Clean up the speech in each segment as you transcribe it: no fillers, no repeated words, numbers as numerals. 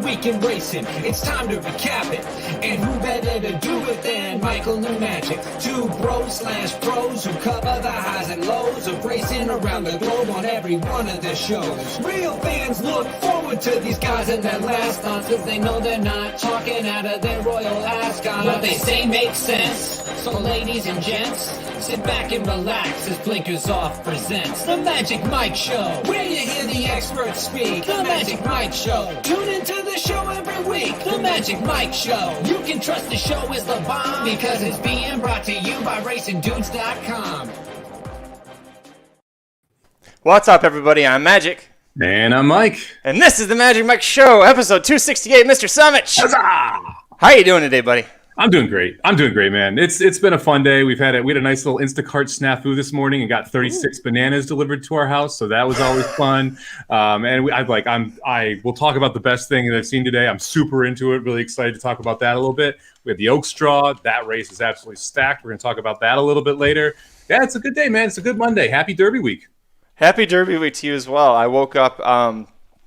week in racing. It's time to recap it. And who better to do it than Michael and Magic? Two bros/pros who cover the highs and lows of racing around the globe on every one of the shows. Real fans look forward to these guys and their last thoughts, cause they know they're not talking out of their royal ascot. What they say makes sense. So ladies and gents, sit back and relax as Blinkers Off presents The Magic Mike Show, where you hear the experts speak. The Magic Mike Show. Tune into the show every week. The Magic Mike Show. You can trust the show is the bomb because it's being brought to you by RacingDudes.com. What's up, everybody? I'm Magic. And I'm Mike. And this is The Magic Mike Show, episode 268, Mr. Summit. How you doing today, buddy? I'm doing great, man. It's been a fun day. We had a nice little Instacart snafu this morning and got 36 bananas delivered to our house, so that was always fun. I will talk about the best thing that I've seen today. I'm super into it. Really excited to talk about that a little bit. We had the Oaks Draw. That race is absolutely stacked. We're going to talk about that a little bit later. Yeah, it's a good day, man. It's a good Monday. Happy Derby week. Happy Derby week to you as well. I woke up.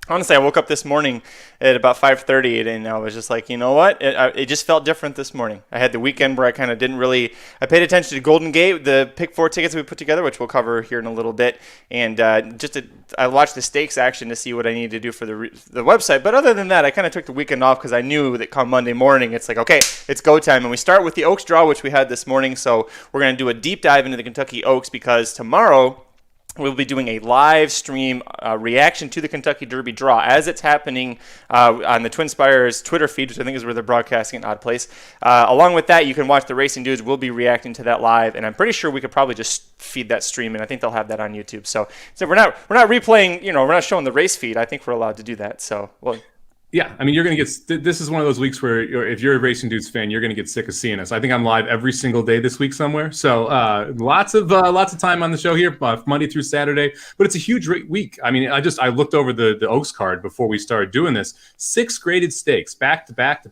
Honestly, I woke up this morning at about 5:30, and I was just like, you know what? It just felt different this morning. I had the weekend where I kind of didn't really – I paid attention to Golden Gate, the Pick 4 tickets we put together, which we'll cover here in a little bit. And I watched the stakes action to see what I needed to do for the website. But other than that, I kind of took the weekend off because I knew that come Monday morning, it's like, okay, it's go time. And we start with the Oaks Draw, which we had this morning. So we're going to do a deep dive into the Kentucky Oaks because tomorrow – we'll be doing a live stream reaction to the Kentucky Derby draw as it's happening on the TwinSpires Twitter feed, which I think is where they're broadcasting at Odd Place. Along with that, you can watch the Racing Dudes. We'll be reacting to that live, and I'm pretty sure we could probably just feed that stream, and I think they'll have that on YouTube. So we're not replaying, we're not showing the race feed. I think we're allowed to do that. So Yeah, I mean, you're going to get – this is one of those weeks where if you're a Racing Dudes fan, you're going to get sick of seeing us. I think I'm live every single day this week somewhere. So lots of time on the show here, Monday through Saturday. But it's a huge week. I mean, I looked over the Oaks card before we started doing this. 6 graded stakes back to back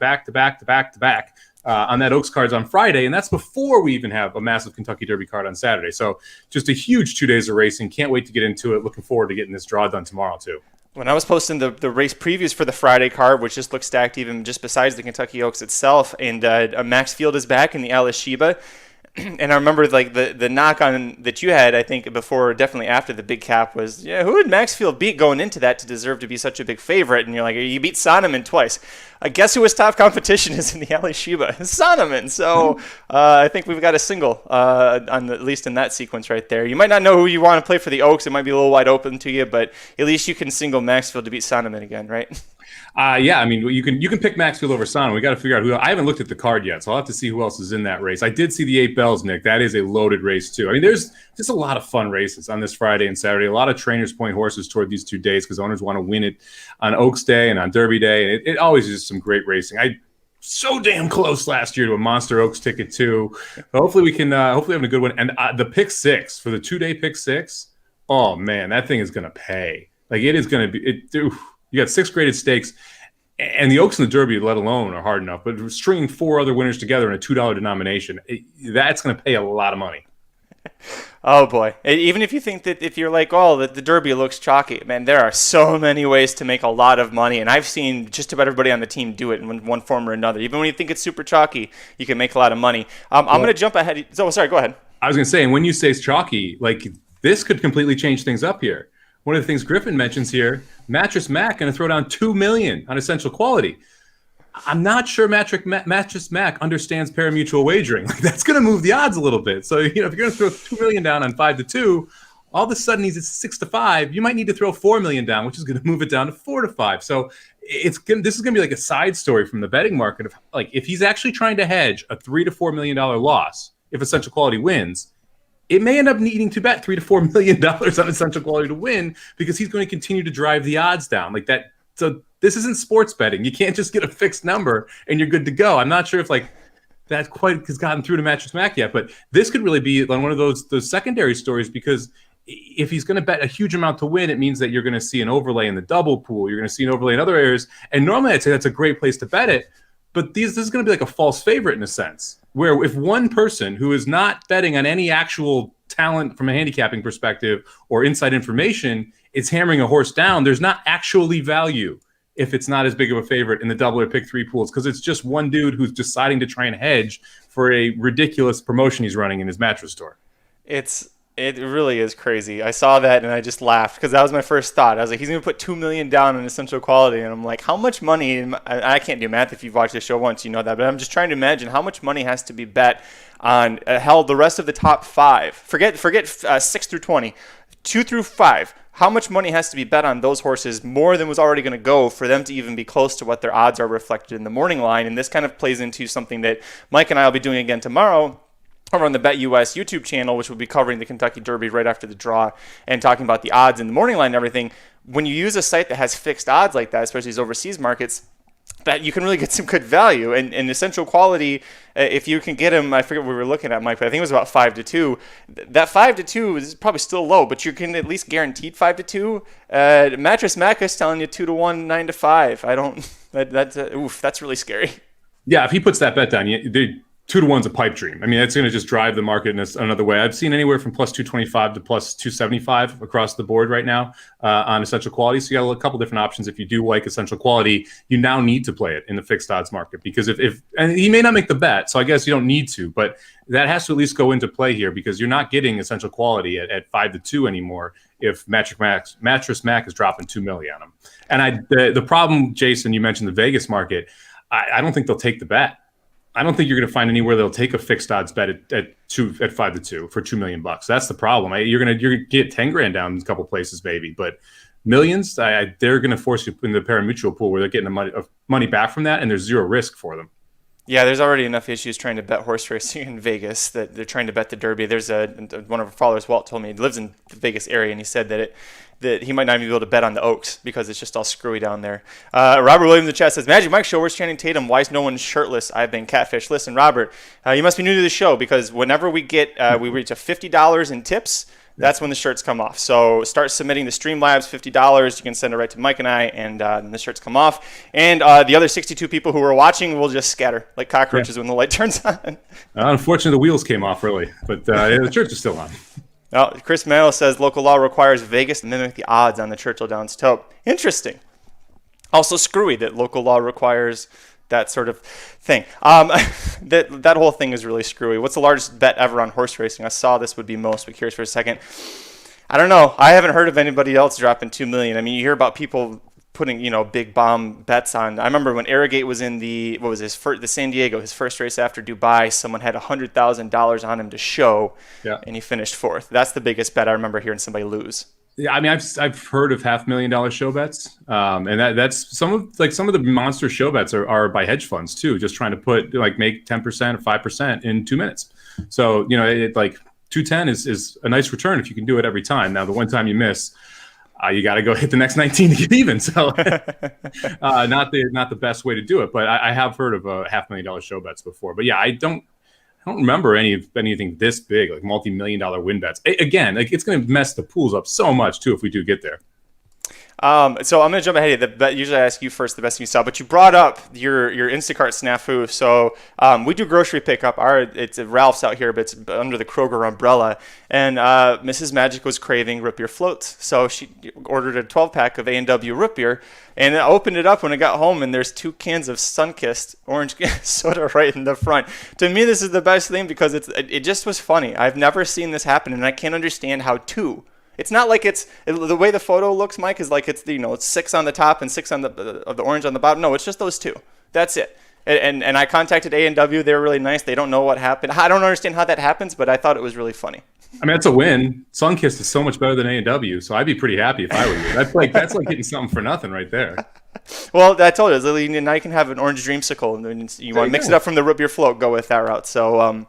on that Oaks cards on Friday. And that's before we even have a massive Kentucky Derby card on Saturday. So just a huge 2 days of racing. Can't wait to get into it. Looking forward to getting this draw done tomorrow, too. When I was posting the race previews for the Friday card, which just looks stacked even just besides the Kentucky Oaks itself, and Max Field is back in the Alice Sheba. And I remember like the knock on that you had, I think, before, definitely after the big cap was, who did Maxfield beat going into that to deserve to be such a big favorite? And you're like, you beat Sonneman twice. I guess who his top competition is in the Ali Sheba? Sonneman. So I think we've got a single, at least in that sequence right there. You might not know who you want to play for the Oaks. It might be a little wide open to you, but at least you can single Maxfield to beat Sonneman again, right? Yeah, I mean, you can pick Maxfield over Sonneman. We got to figure out who. I haven't looked at the card yet, so I'll have to see who else is in that race. I did see the 8 Bells, Nick. That is a loaded race too. I mean, there's just a lot of fun races on this Friday and Saturday. A lot of Trainers Point horses toward these 2 days because owners want to win it on Oaks Day and on Derby Day. And it always is some great racing. So damn close last year to a Monster Oaks ticket too. Hopefully we can. Hopefully having a good one. And the pick 6 for the 2-day pick 6. Oh man, that thing is going to pay. Like it is going to be. You got 6 graded stakes. And the Oaks and the Derby, let alone, are hard enough. But stringing 4 other winners together in a $2 denomination, that's going to pay a lot of money. Oh, boy. Even if you think that if you're like, the Derby looks chalky, man, there are so many ways to make a lot of money. And I've seen just about everybody on the team do it in one form or another. Even when you think it's super chalky, you can make a lot of money. I'm going to jump ahead. Sorry, go ahead. I was going to say, and when you say it's chalky, like this could completely change things up here. One of the things Griffin mentions here, Mattress Mac going to throw down $2 million on Essential Quality. I'm not sure Mattress Mac understands parimutuel wagering. Like, that's going to move the odds a little bit. So if you're going to throw $2 million down on 5-2, all of a sudden he's at 6-5. You might need to throw $4 million down, which is going to move it down to 4-5. So this is going to be like a side story from the betting market of like if he's actually trying to hedge a $3 to $4 million loss if Essential Quality wins. It may end up needing to bet $3 to $4 million on Essential Quality to win because he's going to continue to drive the odds down like that. So this isn't sports betting. You can't just get a fixed number and you're good to go. I'm not sure if like that quite has gotten through to Mattress Mac yet, but this could really be one of those secondary stories because if he's going to bet a huge amount to win, it means that you're going to see an overlay in the double pool. You're going to see an overlay in other areas. And normally I'd say that's a great place to bet it. But this is going to be like a false favorite in a sense, where if one person who is not betting on any actual talent from a handicapping perspective or inside information is hammering a horse down, there's not actually value if it's not as big of a favorite in the double or pick three pools, because it's just one dude who's deciding to try and hedge for a ridiculous promotion he's running in his mattress store. It really is crazy. I saw that and I just laughed because that was my first thought. I was like, he's going to put $2 million down on Essential Quality. And I'm like, how much money? I can't do math. If you've watched the show once, you know that. But I'm just trying to imagine how much money has to be bet on, hell, the rest of the top five. Forget 6 through 20, 2 through 5. How much money has to be bet on those horses more than was already going to go for them to even be close to what their odds are reflected in the morning line? And this kind of plays into something that Mike and I will be doing again tomorrow over on the BetUS YouTube channel, which will be covering the Kentucky Derby right after the draw and talking about the odds in the morning line and everything. When you use a site that has fixed odds like that, especially these overseas markets, that you can really get some good value. And Essential Quality, if you can get them, I forget what we were looking at, Mike, but I think it was about 5-2. That 5-2 is probably still low, but you can at least guaranteed 5-2. Mattress Mac is telling you 2-1, 9-5. I don't. That's really scary. Yeah, if he puts that bet down, 2-1's a pipe dream. I mean, that's going to just drive the market in another way. I've seen anywhere from plus 225 to plus 275 across the board right now on Essential Quality. So you got a couple different options. If you do like Essential Quality, you now need to play it in the fixed odds market because if and he may not make the bet, so I guess you don't need to, but that has to at least go into play here because you're not getting Essential Quality at 5-2 anymore if Mattress Mac is dropping $2 million on him. And the problem, Jason, you mentioned the Vegas market. I don't think they'll take the bet. I don't think you're going to find anywhere they'll take a fixed odds bet at 5-2 for $2 million. That's the problem. You're going to get 10 grand down in a couple places, maybe, but millions. They're going to force you in the pari-mutuel pool where they're getting the money back from that, and there's zero risk for them. Yeah, there's already enough issues trying to bet horse racing in Vegas that they're trying to bet the Derby. There's one of our followers, Walt, told me he lives in the Vegas area, and he said that he might not even be able to bet on the Oaks because it's just all screwy down there. Robert Williams in the chat says, Magic Mike show, where's Channing Tatum? Why is no one shirtless? I've been catfished. Listen, Robert, you must be new to the show because whenever we reach a $50 in tips, that's when the shirts come off. So start submitting the Streamlabs, $50. You can send it right to Mike and I, and the shirts come off. And the other 62 people who are watching will just scatter like cockroaches when the light turns on. Unfortunately, the wheels came off early, but the shirts are still on. Well, Chris Mayo says local law requires Vegas to mimic the odds on the Churchill Downs Tote. Interesting. Also screwy that local law requires that sort of thing. That whole thing is really screwy. What's the largest bet ever on horse racing? I saw this would be most, but curious for a second. I don't know. I haven't heard of anybody else dropping $2 million. I mean, you hear about people putting, big bomb bets on. I remember when Arrogate was in the San Diego, his first race after Dubai, someone had $100,000 on him to show, and he finished fourth. That's the biggest bet I remember hearing somebody lose. Yeah, I mean, I've heard of $500,000 show bets, and that's some of the monster show bets are by hedge funds too, just trying to make 10% or 5% in 2 minutes. So 210 is a nice return if you can do it every time. Now, the one time you miss, you got to go hit the next 19 to get even. So not the best way to do it, but I have heard of $500,000 show bets before. But yeah, I don't remember anything this big, like multi-million-dollar win bets. Again, it's going to mess the pools up so much too if we do get there. So I'm going to jump ahead of you. Usually I ask you first the best thing you saw, but you brought up your Instacart snafu. So we do grocery pickup. It's at Ralph's out here, but it's under the Kroger umbrella. And Mrs. Magic was craving root beer floats. So she ordered a 12-pack of A&W root beer and I opened it up when I got home, and there's 2 cans of Sunkist orange soda right in the front. To me, this is the best thing because it just was funny. I've never seen this happen, and I can't understand how 2. It's not like the way the photo looks, Mike, is like it's 6 on the top and 6 on the orange on the bottom. No, it's just those 2. That's it. And I contacted A&W. They were really nice. They don't know what happened. I don't understand how that happens, but I thought it was really funny. I mean, that's a win. Sunkist is so much better than A&W, so I'd be pretty happy if I were you. That's like getting something for nothing right there. Well, I told you, now you can have an orange dreamsicle, and then you want to mix it up from the root beer float. Go with that route. So.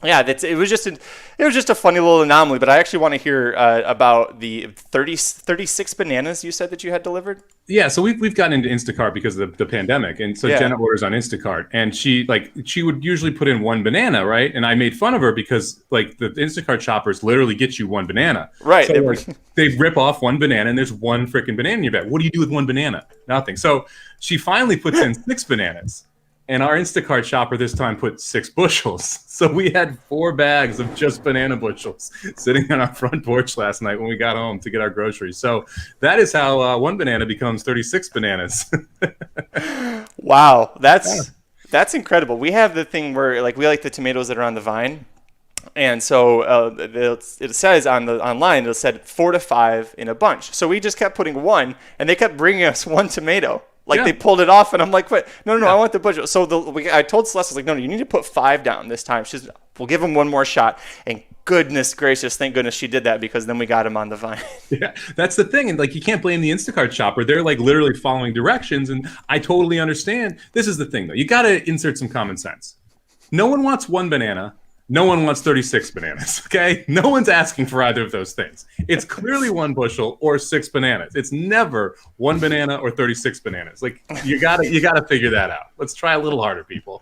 Yeah, it was just a funny little anomaly, but I actually want to hear about the 36 bananas you said that you had delivered. Yeah, so we've gotten into Instacart because of the pandemic, and so Jenna orders on Instacart, and she would usually put in 1 banana, right? And I made fun of her because the Instacart shoppers literally get you 1 banana, right? So they rip off 1 banana, and there's 1 freaking banana in your bag. What do you do with 1 banana? Nothing. So she finally puts in 6 bananas. And our Instacart shopper this time put 6 bushels. So we had 4 bags of just banana bushels sitting on our front porch last night when we got home to get our groceries. So that is how 1 banana becomes 36 bananas. Wow, that's incredible. We have the thing where we like the tomatoes that are on the vine. And so it says online, it said 4 to 5 in a bunch. So we just kept putting 1, and they kept bringing us 1 tomato. They pulled it off, and I'm like, "Wait, no, I want the bushel." So I told Celeste, I was like, "No, you need to put 5 down this time." We'll give him one more shot. And goodness gracious, thank goodness she did that, because then we got him on the vine. Yeah, that's the thing. And you can't blame the Instacart shopper. They're literally following directions. And I totally understand. This is the thing, though. You got to insert some common sense. No one wants 1 banana. No one wants 36 bananas, okay? No one's asking for either of those things. It's clearly 1 bushel or 6 bananas. It's never 1 banana or 36 bananas. You gotta figure that out. Let's try a little harder, people.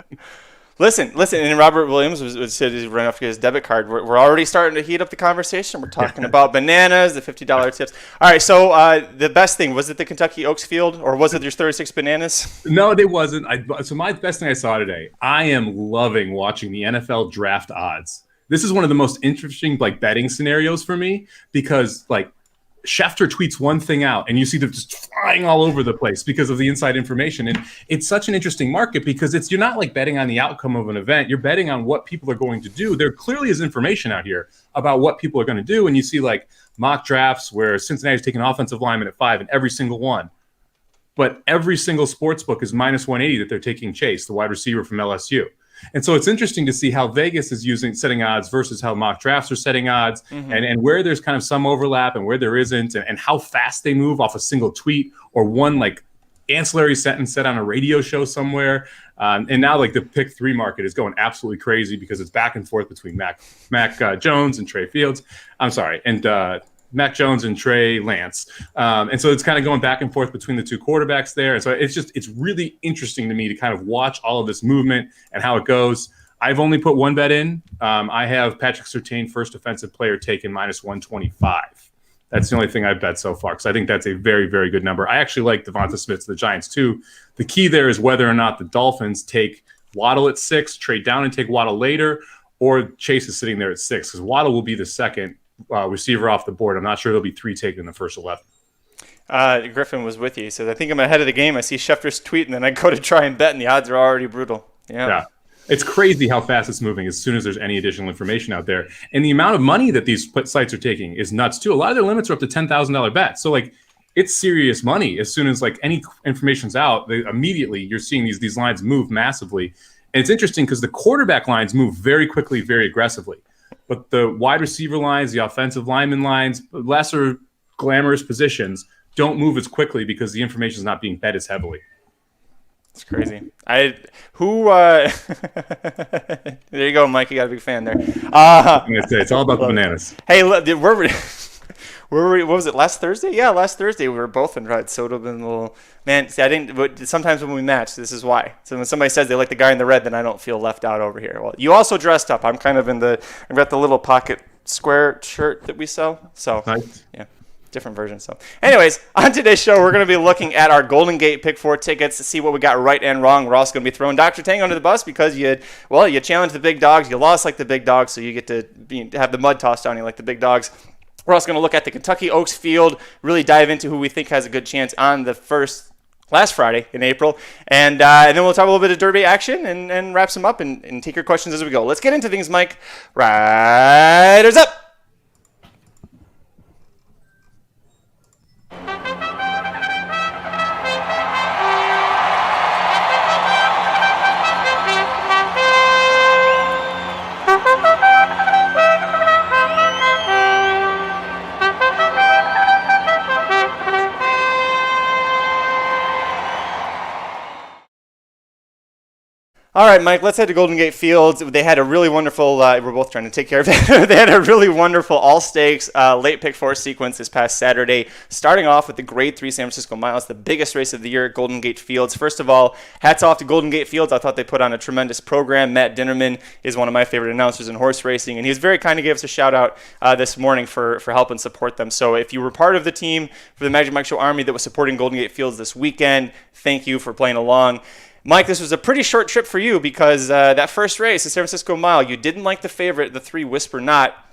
Listen, and Robert Williams said he's running off to get his debit card. We're already starting to heat up the conversation. We're talking about bananas, the $50 tips. All right, so the best thing, was it the Kentucky Oaks field, or was it your 36 bananas? No, it wasn't. So my best thing I saw today, I am loving watching the NFL draft odds. This is one of the most interesting betting scenarios for me, because Schefter tweets one thing out and you see them just flying all over the place because of the inside information. And it's such an interesting market, because you're not betting on the outcome of an event. You're betting on what people are going to do. There clearly is information out here about what people are going to do. And you see mock drafts where Cincinnati's taking offensive lineman at 5 in every single one. But every single sports book is -180 that they're taking Chase, the wide receiver from LSU. And so it's interesting to see how Vegas is setting odds versus how mock drafts are setting odds, and where there's kind of some overlap and where there isn't, and how fast they move off a single tweet or one ancillary sentence said on a radio show somewhere. And now the pick 3 market is going absolutely crazy, because it's back and forth between Mac Jones and Trey Fields. I'm sorry. And Mac Jones and Trey Lance. And so it's kind of going back and forth between the 2 quarterbacks there. And so it's really interesting to me to kind of watch all of this movement and how it goes. I've only put 1 bet in. I have Patrick Surtain, first offensive player, taken -125. That's the only thing I've bet so far, because I think that's a very, very good number. I actually like Devonta Smith to the Giants too. The key there is whether or not the Dolphins take Waddle at 6, trade down and take Waddle later, or Chase is sitting there at 6, because Waddle will be the second receiver off the board. I'm not sure there'll be 3 taken in the first 11. Griffin was with you. He said, "I think I'm ahead of the game. I see Schefter's tweet, and then I go to try and bet, and the odds are already brutal." Yeah. It's crazy how fast it's moving as soon as there's any additional information out there. And the amount of money that these sites are taking is nuts too. A lot of their limits are up to $10,000 bets. So it's serious money. As soon as any information's out, immediately you're seeing these lines move massively. And it's interesting because the quarterback lines move very quickly, very aggressively. But the wide receiver lines, the offensive lineman lines, lesser glamorous positions don't move as quickly because the information is not being bet as heavily. It's crazy. There you go, Mike. You got a big fan there. It's all about the bananas. Hey, look, what was it, last Thursday? Yeah, last Thursday we were both in Red. So it would have been a little, man, see, I didn't, but sometimes when we match, this is why. So when somebody says they like the guy in the red, then I don't feel left out over here. Well, you also dressed up. I'm kind of I've got the little pocket square shirt that we sell. So, nice. Yeah, different version. So anyways, on today's show, we're going to be looking at our Golden Gate Pick 4 tickets to see what we got right and wrong. We're also going to be throwing Dr. Tang under the bus because you challenged the big dogs. You lost like the big dogs, so you get to have the mud tossed on you like the big dogs. We're also going to look at the Kentucky Oaks field, really dive into who we think has a good chance on the last Friday in April. And then we'll talk a little bit of Derby action and wrap some up and take your questions as we go. Let's get into things, Mike. Riders up! All right, Mike, let's head to Golden Gate Fields. They had a really wonderful, we're both trying to take care of it. They had a really wonderful all-stakes late pick 4 sequence this past Saturday, starting off with the Grade 3 San Francisco Miles, the biggest race of the year at Golden Gate Fields. First of all, hats off to Golden Gate Fields. I thought they put on a tremendous program. Matt Dinnerman is one of my favorite announcers in horse racing, and he was very kind to give us a shout-out this morning for helping support them. So if you were part of the team for the Magic Mike Show Army that was supporting Golden Gate Fields this weekend, thank you for playing along. Mike, this was a pretty short trip for you because that first race, the San Francisco Mile, you didn't like the favorite, the 3 Whisper Not.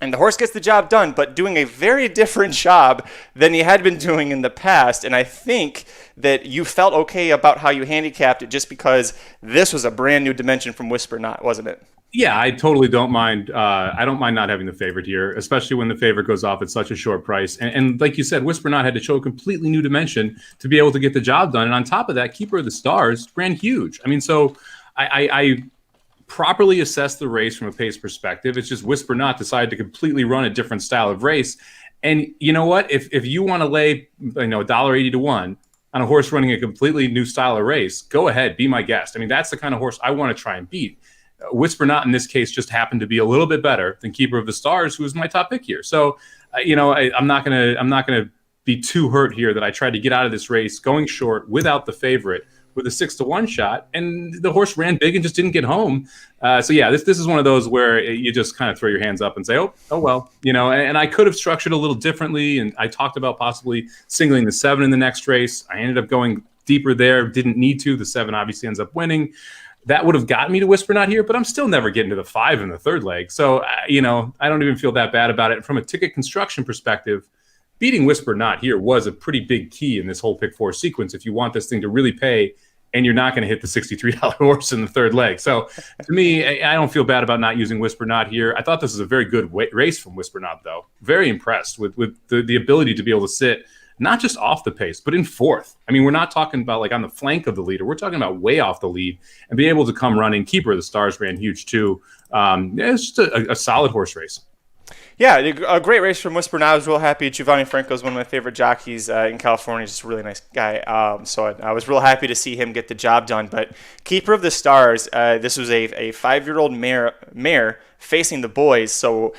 And the horse gets the job done, but doing a very different job than he had been doing in the past. And I think that you felt okay about how you handicapped it just because this was a brand new dimension from Whisper Not, wasn't it? Yeah, I totally don't mind. I don't mind not having the favorite here, especially when the favorite goes off at such a short price. And like you said, Whisper Not had to show a completely new dimension to be able to get the job done. And on top of that, Keeper of the Stars ran huge. I mean, so I properly assess the race from a pace perspective. It's just Whisper Not decided to completely run a different style of race. And you know what? If you want to lay, $1.80 to 1 on a horse running a completely new style of race, go ahead, be my guest. I mean, that's the kind of horse I want to try and beat. Whisper Not in this case just happened to be a little bit better than Keeper of the Stars, who was my top pick here. So, I'm not gonna be too hurt here that I tried to get out of this race going short without the favorite with a 6-1 shot, and the horse ran big and just didn't get home. So yeah, this is one of those where you just kind of throw your hands up and say, oh well, and I could have structured a little differently. And I talked about possibly singling the 7 in the next race. I ended up going deeper there. Didn't need to. The 7 obviously ends up winning. That would have gotten me to Whisper Not here, but I'm still never getting to the 5 in the third leg. So, I don't even feel that bad about it. From a ticket construction perspective, beating Whisper Not here was a pretty big key in this whole pick 4 sequence if you want this thing to really pay and you're not going to hit the $63 horse in the third leg. So to me, I don't feel bad about not using Whisper Not here. I thought this was a very good race from Whisper Not, though. Very impressed with the ability to be able to sit not just off the pace, but in fourth. I mean, we're not talking about like on the flank of the leader. We're talking about way off the lead and be able to come running. Keeper of the Stars ran huge too. It's just a solid horse race. Yeah, a great race from Whisper Not. I was real happy. Giovanni Franco is one of my favorite jockeys in California. Just a really nice guy. So I was real happy to see him get the job done. But Keeper of the Stars, this was a 5-year-old mare facing the boys. So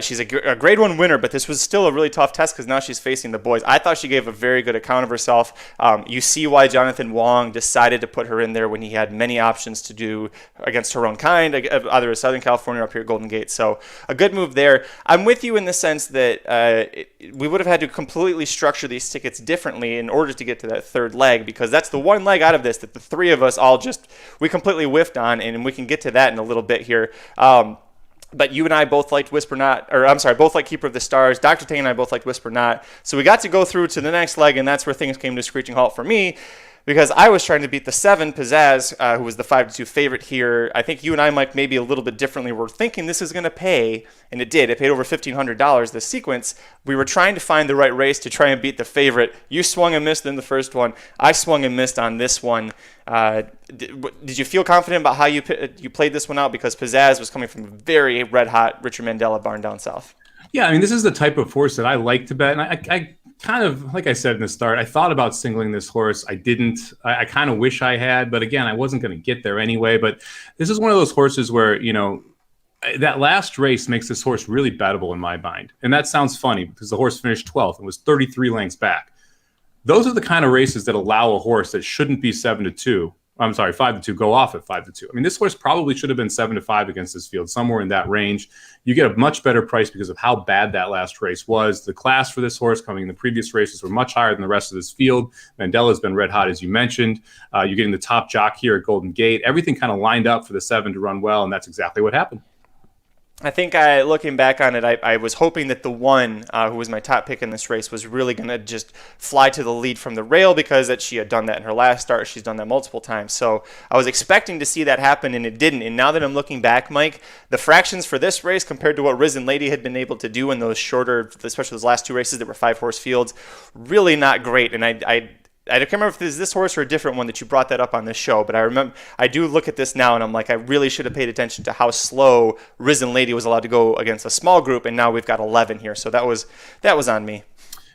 she's a grade 1 winner, but this was still a really tough test because now she's facing the boys. I thought she gave a very good account of herself. You see why Jonathan Wong decided to put her in there when he had many options to do against her own kind, either in Southern California or up here at Golden Gate. So a good move there. I'm with you in the sense that we would have had to completely structure these tickets differently in order to get to that third leg, because that's the one leg out of this that the three of us all we completely whiffed on, and we can get to that in a little bit here. But you and I both liked Whisper Not, both like Keeper of the Stars. Dr. Tang and I both liked Whisper Not. So we got to go through to the next leg, and that's where things came to a screeching halt for me, because I was trying to beat the 7, Pizzazz, who was the 5-2 favorite here. I think you and I, Mike, maybe a little bit differently. We're thinking this is going to pay, and it did. It paid over $1,500 this sequence. We were trying to find the right race to try and beat the favorite. You swung and missed in the first one. I swung and missed on this one. Did you feel confident about how you played this one out? Because Pizzazz was coming from a very red-hot Richard Mandela barn down south. Yeah, I mean, this is the type of horse that I like to bet, and I kind of, like I said in the start, I thought about singling this horse. I didn't. I kind of wish I had, but again, I wasn't going to get there anyway. But this is one of those horses where, that last race makes this horse really bettable in my mind. And that sounds funny because the horse finished 12th and was 33 lengths back. Those are the kind of races that allow a horse that shouldn't be 5-2, go off at 5-2. I mean, this horse probably should have been 7-5 against this field, somewhere in that range. You get a much better price because of how bad that last race was. The class for this horse coming in the previous races were much higher than the rest of this field. Mandela's been red hot, as you mentioned. You're getting the top jock here at Golden Gate. Everything kind of lined up for the 7 to run well, and that's exactly what happened. I think looking back on it, I was hoping that the 1, who was my top pick in this race, was really going to just fly to the lead from the rail, because she had done that in her last start. She's done that multiple times. So I was expecting to see that happen, and it didn't. And now that I'm looking back, Mike, the fractions for this race compared to what Risen Lady had been able to do in those shorter, especially those last 2 races that were 5-horse fields, really not great. And I can't remember if it was this horse or a different one that you brought that up on this show, but I do look at this now and I'm like, I really should have paid attention to how slow Risen Lady was allowed to go against a small group, and now we've got 11 here. So that was on me.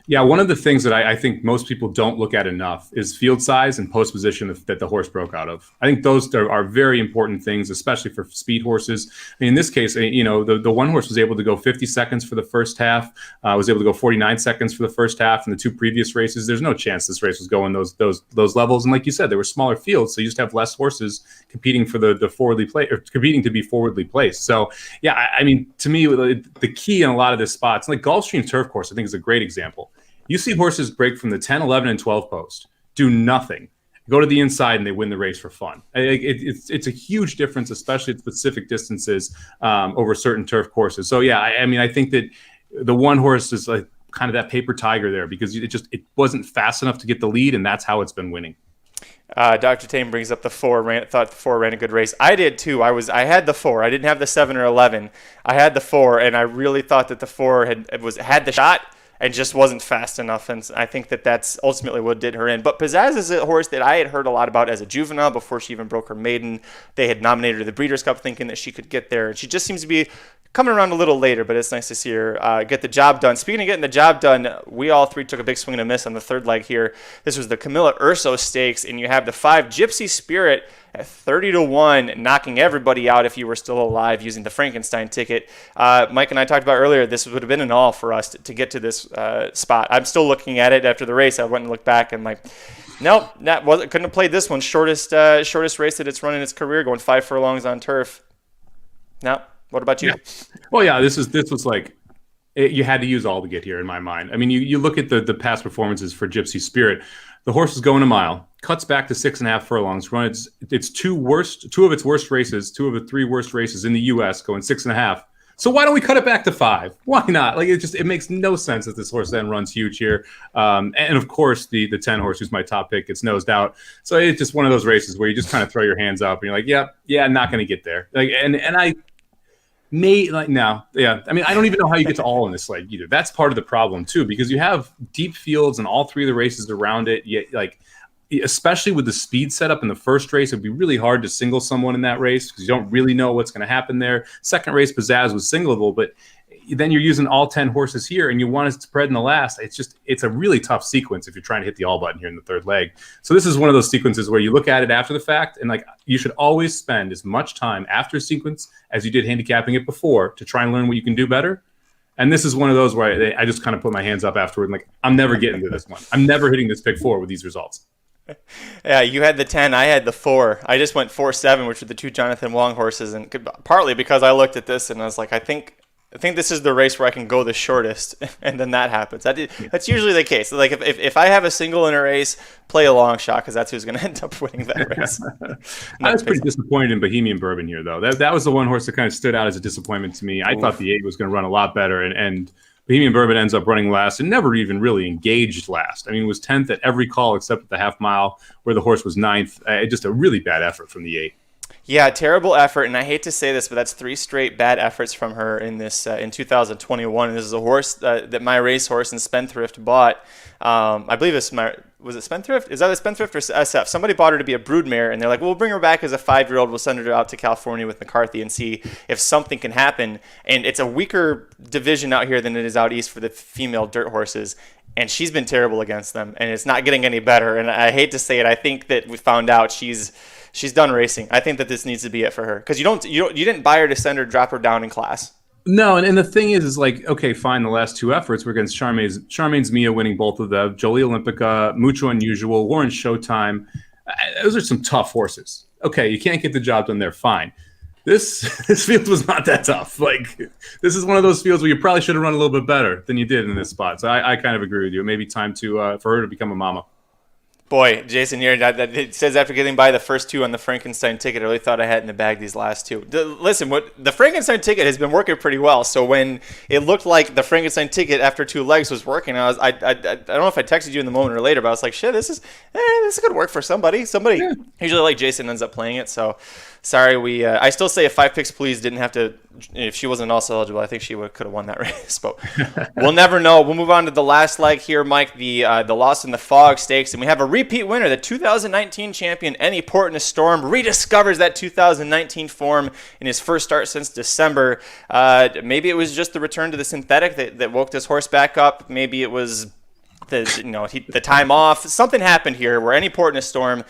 Yeah, one of the things that I think most people don't look at enough is field size and post position that the horse broke out of. I think those are very important things, especially for speed horses. I mean, in this case, the one horse was able to go 50 seconds for the first half, was able to go 49 seconds for the first half in the 2 previous races. There's no chance this race was going those levels. And like you said, there were smaller fields, so you just have less horses competing for the forwardly play, or competing to be forwardly placed. So yeah, I mean, to me, the key in a lot of the spots, like Gulfstream Turf Course, I think is a great example. You see horses break from the 10, 11, and 12 post, do nothing, go to the inside and they win the race for fun. It's a huge difference, especially at specific distances over certain turf courses. So yeah, I mean, I think that the one horse is like kind of that paper tiger there because it wasn't fast enough to get the lead, and that's how it's been winning. Dr. Tame brings up the 4. Thought the 4 ran a good race. I did too. I had the 4. I didn't have the 7 or 11. I had the 4, and I really thought that the 4 had the shot and just wasn't fast enough. And I think that's ultimately what did her in. But Pizzazz is a horse that I had heard a lot about as a juvenile before she even broke her maiden. They had nominated her to the Breeders' Cup thinking that she could get there, and she just seems to be coming around a little later, but it's nice to see her get the job done. Speaking of getting the job done, we all 3 took a big swing and a miss on the 3rd leg here. This was the Camilla Urso Stakes, and you have the 5 Gypsy Spirit at 30-1, knocking everybody out if you were still alive using the Frankenstein ticket. Mike and I talked about earlier, this would have been an all for us to get to this spot. I'm still looking at it after the race. I went and looked back and nope, couldn't have played this one. Shortest race that it's run in its career, going 5 furlongs on turf. No. What about you? Yeah. Well, yeah, this was like you had to use all to get here in my mind. I mean, you look at the past performances for Gypsy Spirit. The horse is going a mile, cuts back to 6.5 furlongs, run its two of its worst races, 2 of the 3 worst races in the U.S. going 6.5. So why don't we cut it back to 5? Why not? Like it makes no sense that this horse then runs huge here. And of course the 10 horse, who's my top pick, gets nosed out. So it's just one of those races where you just kind of throw your hands up and you're like, yeah, I'm not going to get there. Like and I. No. Yeah. I mean, I don't even know how you get to all in this leg either. That's part of the problem too, because you have deep fields and all 3 of the races around it. Yet, especially with the speed setup in the first race, it'd be really hard to single someone in that race because you don't really know what's going to happen there. Second race, Pizzazz was singleable, but then you're using all 10 horses here and you want to spread in the last. It's a really tough sequence if you're trying to hit the all button here in the 3rd leg. So this is one of those sequences where you look at it after the fact and you should always spend as much time after a sequence as you did handicapping it before to try and learn what you can do better. And this is one of those where I just kind of put my hands up afterward and I'm never getting to this one. I'm never hitting this pick 4 with these results. Yeah, you had the 10, I had the 4. I just went 4-7, which were the 2 Jonathan Wong horses, and partly because I looked at this and I was like, I think this is the race where I can go the shortest, and then that happens. That's usually the case. Like if I have a single in a race, play a long shot because that's who's going to end up winning that race. I was pretty disappointed in Bohemian Bourbon here, though. That was the one horse that kind of stood out as a disappointment to me. I thought the 8 was going to run a lot better, and Bohemian Bourbon ends up running last and never even really engaged last. I mean, it was 10th at every call except at the half mile where the horse was 9th. Just a really bad effort from the 8. Yeah, terrible effort, and I hate to say this, but that's 3 straight bad efforts from her in this in 2021. And this is a horse that my racehorse and Spendthrift bought. I believe was it Spendthrift? Is that a Spendthrift or SF? Somebody bought her to be a broodmare, and they're like, well, we'll bring her back as a 5-year-old. We'll send her out to California with McCarthy and see if something can happen. And it's a weaker division out here than it is out east for the female dirt horses. And she's been terrible against them, and it's not getting any better. And I hate to say it, I think that we found out she's done racing. I think that this needs to be it for her because you didn't buy her to drop her down in class. No, and the thing is okay, fine. The last 2 efforts were against Charmaine's Mia winning both of them, Jolie Olympica, Mucho Unusual, Warren Showtime. Those are some tough horses. Okay, you can't get the job done there. Fine. This field was not that tough. This is one of those fields where you probably should have run a little bit better than you did in this spot. So I kind of agree with you. It may be time for her to become a mama. Boy, Jason here, it says after getting by the first 2 on the Frankenstein ticket, I really thought I had in the bag these last 2. Listen, the Frankenstein ticket has been working pretty well. So when it looked like the Frankenstein ticket after 2 legs was working, I don't know if I texted you in the moment or later, but I was like, shit, this is good work for somebody. Somebody usually like Jason ends up playing it. So sorry, I still say if 5 picks please didn't have to. If she wasn't also eligible, I think she could have won that race. But we'll never know. We'll move on to the last leg here, Mike, the Lost in the Fog Stakes. And we have a repeat winner, the 2019 champion, Any Port in a Storm, rediscovers that 2019 form in his first start since December. Maybe it was just the return to the synthetic that woke this horse back up. Maybe it was the time off. Something happened here where Any Port in a Storm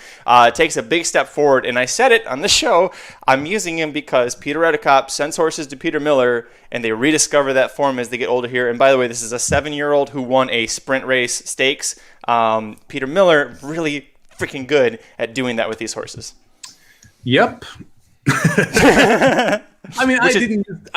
takes a big step forward. And I said it on the show, I'm using him because Peter Redekop sends horses to Peter Miller and they rediscover that form as they get older here. And by the way, this is a 7-year-old who won a sprint race stakes. Peter Miller, really freaking good at doing that with these horses. Yep. I mean, I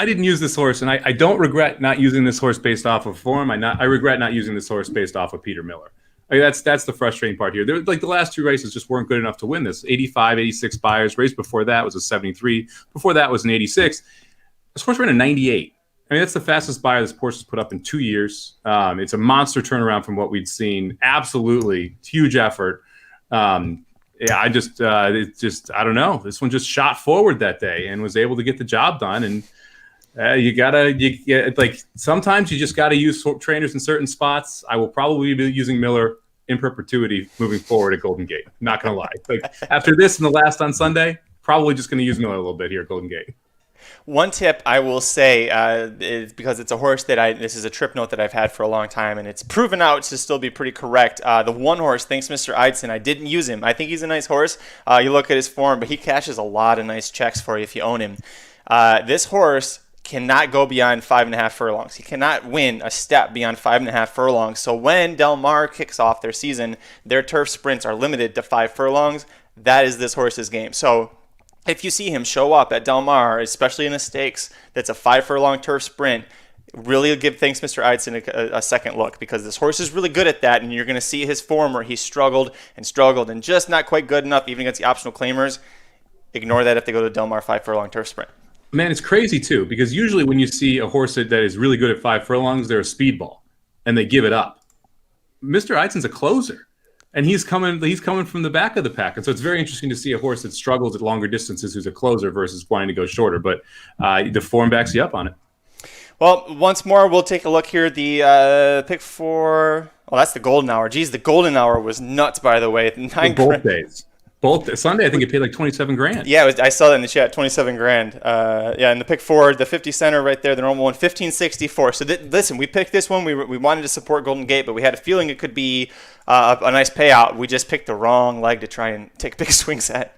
didn't use this horse, and I don't regret not using this horse based off of form. I regret not using this horse based off of Peter Miller. I mean, that's the frustrating part here. Like the last two races just weren't good enough to win this. 85, 86 buyers. Race before that was a 73. Before that was an 86. This horse ran a 98. I mean, that's the fastest buyer this horse has put up in 2 years. It's a monster turnaround from what we'd seen. Absolutely huge effort. I don't know. This one just shot forward that day and was able to get the job done. And sometimes you just got to use trainers in certain spots. I will probably be using Miller in perpetuity moving forward at Golden Gate. Not going to lie. Like after this and the last on Sunday, probably just going to use Miller a little bit here at Golden Gate. One tip I will say is because it's a horse that this is a trip note that I've had for a long time, and it's proven out to still be pretty correct. The one horse, Thanks Mr. Eidson, I didn't use him. I think he's a nice horse. You look at his form, but he cashes a lot of nice checks for you if you own him. This horse cannot go beyond 5.5 furlongs. He cannot win a step beyond 5.5 furlongs. So when Del Mar kicks off their season, their turf sprints are limited to 5 furlongs. That is this horse's game. So if you see him show up at Del Mar, especially in the stakes, that's a 5 furlong turf sprint, really give Thanks Mr. Eidson a second look, because this horse is really good at that, and you're going to see his form where he struggled and just not quite good enough even against the optional claimers. Ignore that if they go to Del Mar 5 furlong turf sprint. Man, it's crazy too, because usually when you see a horse that is really good at 5 furlongs, they're a speedball and they give it up. Mr. Eidson's a closer, and he's coming from the back of the pack. And so it's very interesting to see a horse that struggles at longer distances who's a closer versus wanting to go shorter. But the form backs you up on it. Well, once more, we'll take a look here. The pick for, that's the Golden Hour. Geez, the Golden Hour was nuts, by the way. Both days. Both Sunday, I think it paid like $27,000. Yeah, I saw that in the chat, $27,000. And the pick four, the 50 center right there, the normal one, $15.64. So listen, we picked this one. We wanted to support Golden Gate, but we had a feeling it could be a nice payout. We just picked the wrong leg to try and take big swings at.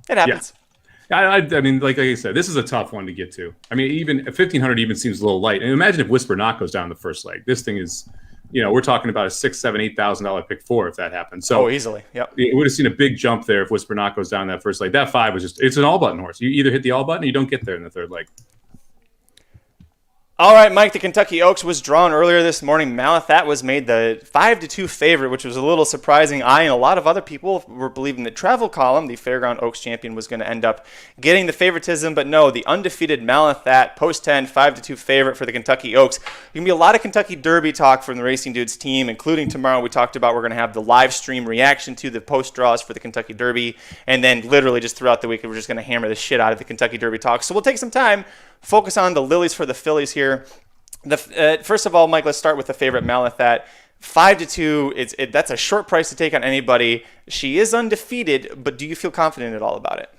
It happens. Yeah. I mean, like I said, this is a tough one to get to. I mean, even 1,500 even seems a little light. And imagine if Whisper Not goes down the first leg. This thing is, we're talking about a $6,000, $7,000, $8,000 pick four if that happens. So easily. Yep. It would have seen a big jump there if Whisper Not goes down that first leg. That 5 was it's an all button horse. You either hit the all button or you don't get there in the third leg. All right, Mike, the Kentucky Oaks was drawn earlier this morning. Malathat was made the 5-2 favorite, which was a little surprising. I and a lot of other people were believing that Travel Column, the Fairground Oaks champion, was going to end up getting the favoritism. But no, the undefeated Malathat, post-10, 5-2 favorite for the Kentucky Oaks. There's going to be a lot of Kentucky Derby talk from the Racing Dudes team, including tomorrow we talked about we're going to have the live stream reaction to the post-draws for the Kentucky Derby. And then literally just throughout the week, we're just going to hammer the shit out of the Kentucky Derby talk. So we'll take some time, focus on the Lilies for the Phillies here. First of all, Mike, let's start with the favorite Malathat. 5-2, that's a short price to take on anybody. She is undefeated, but do you feel confident at all about it?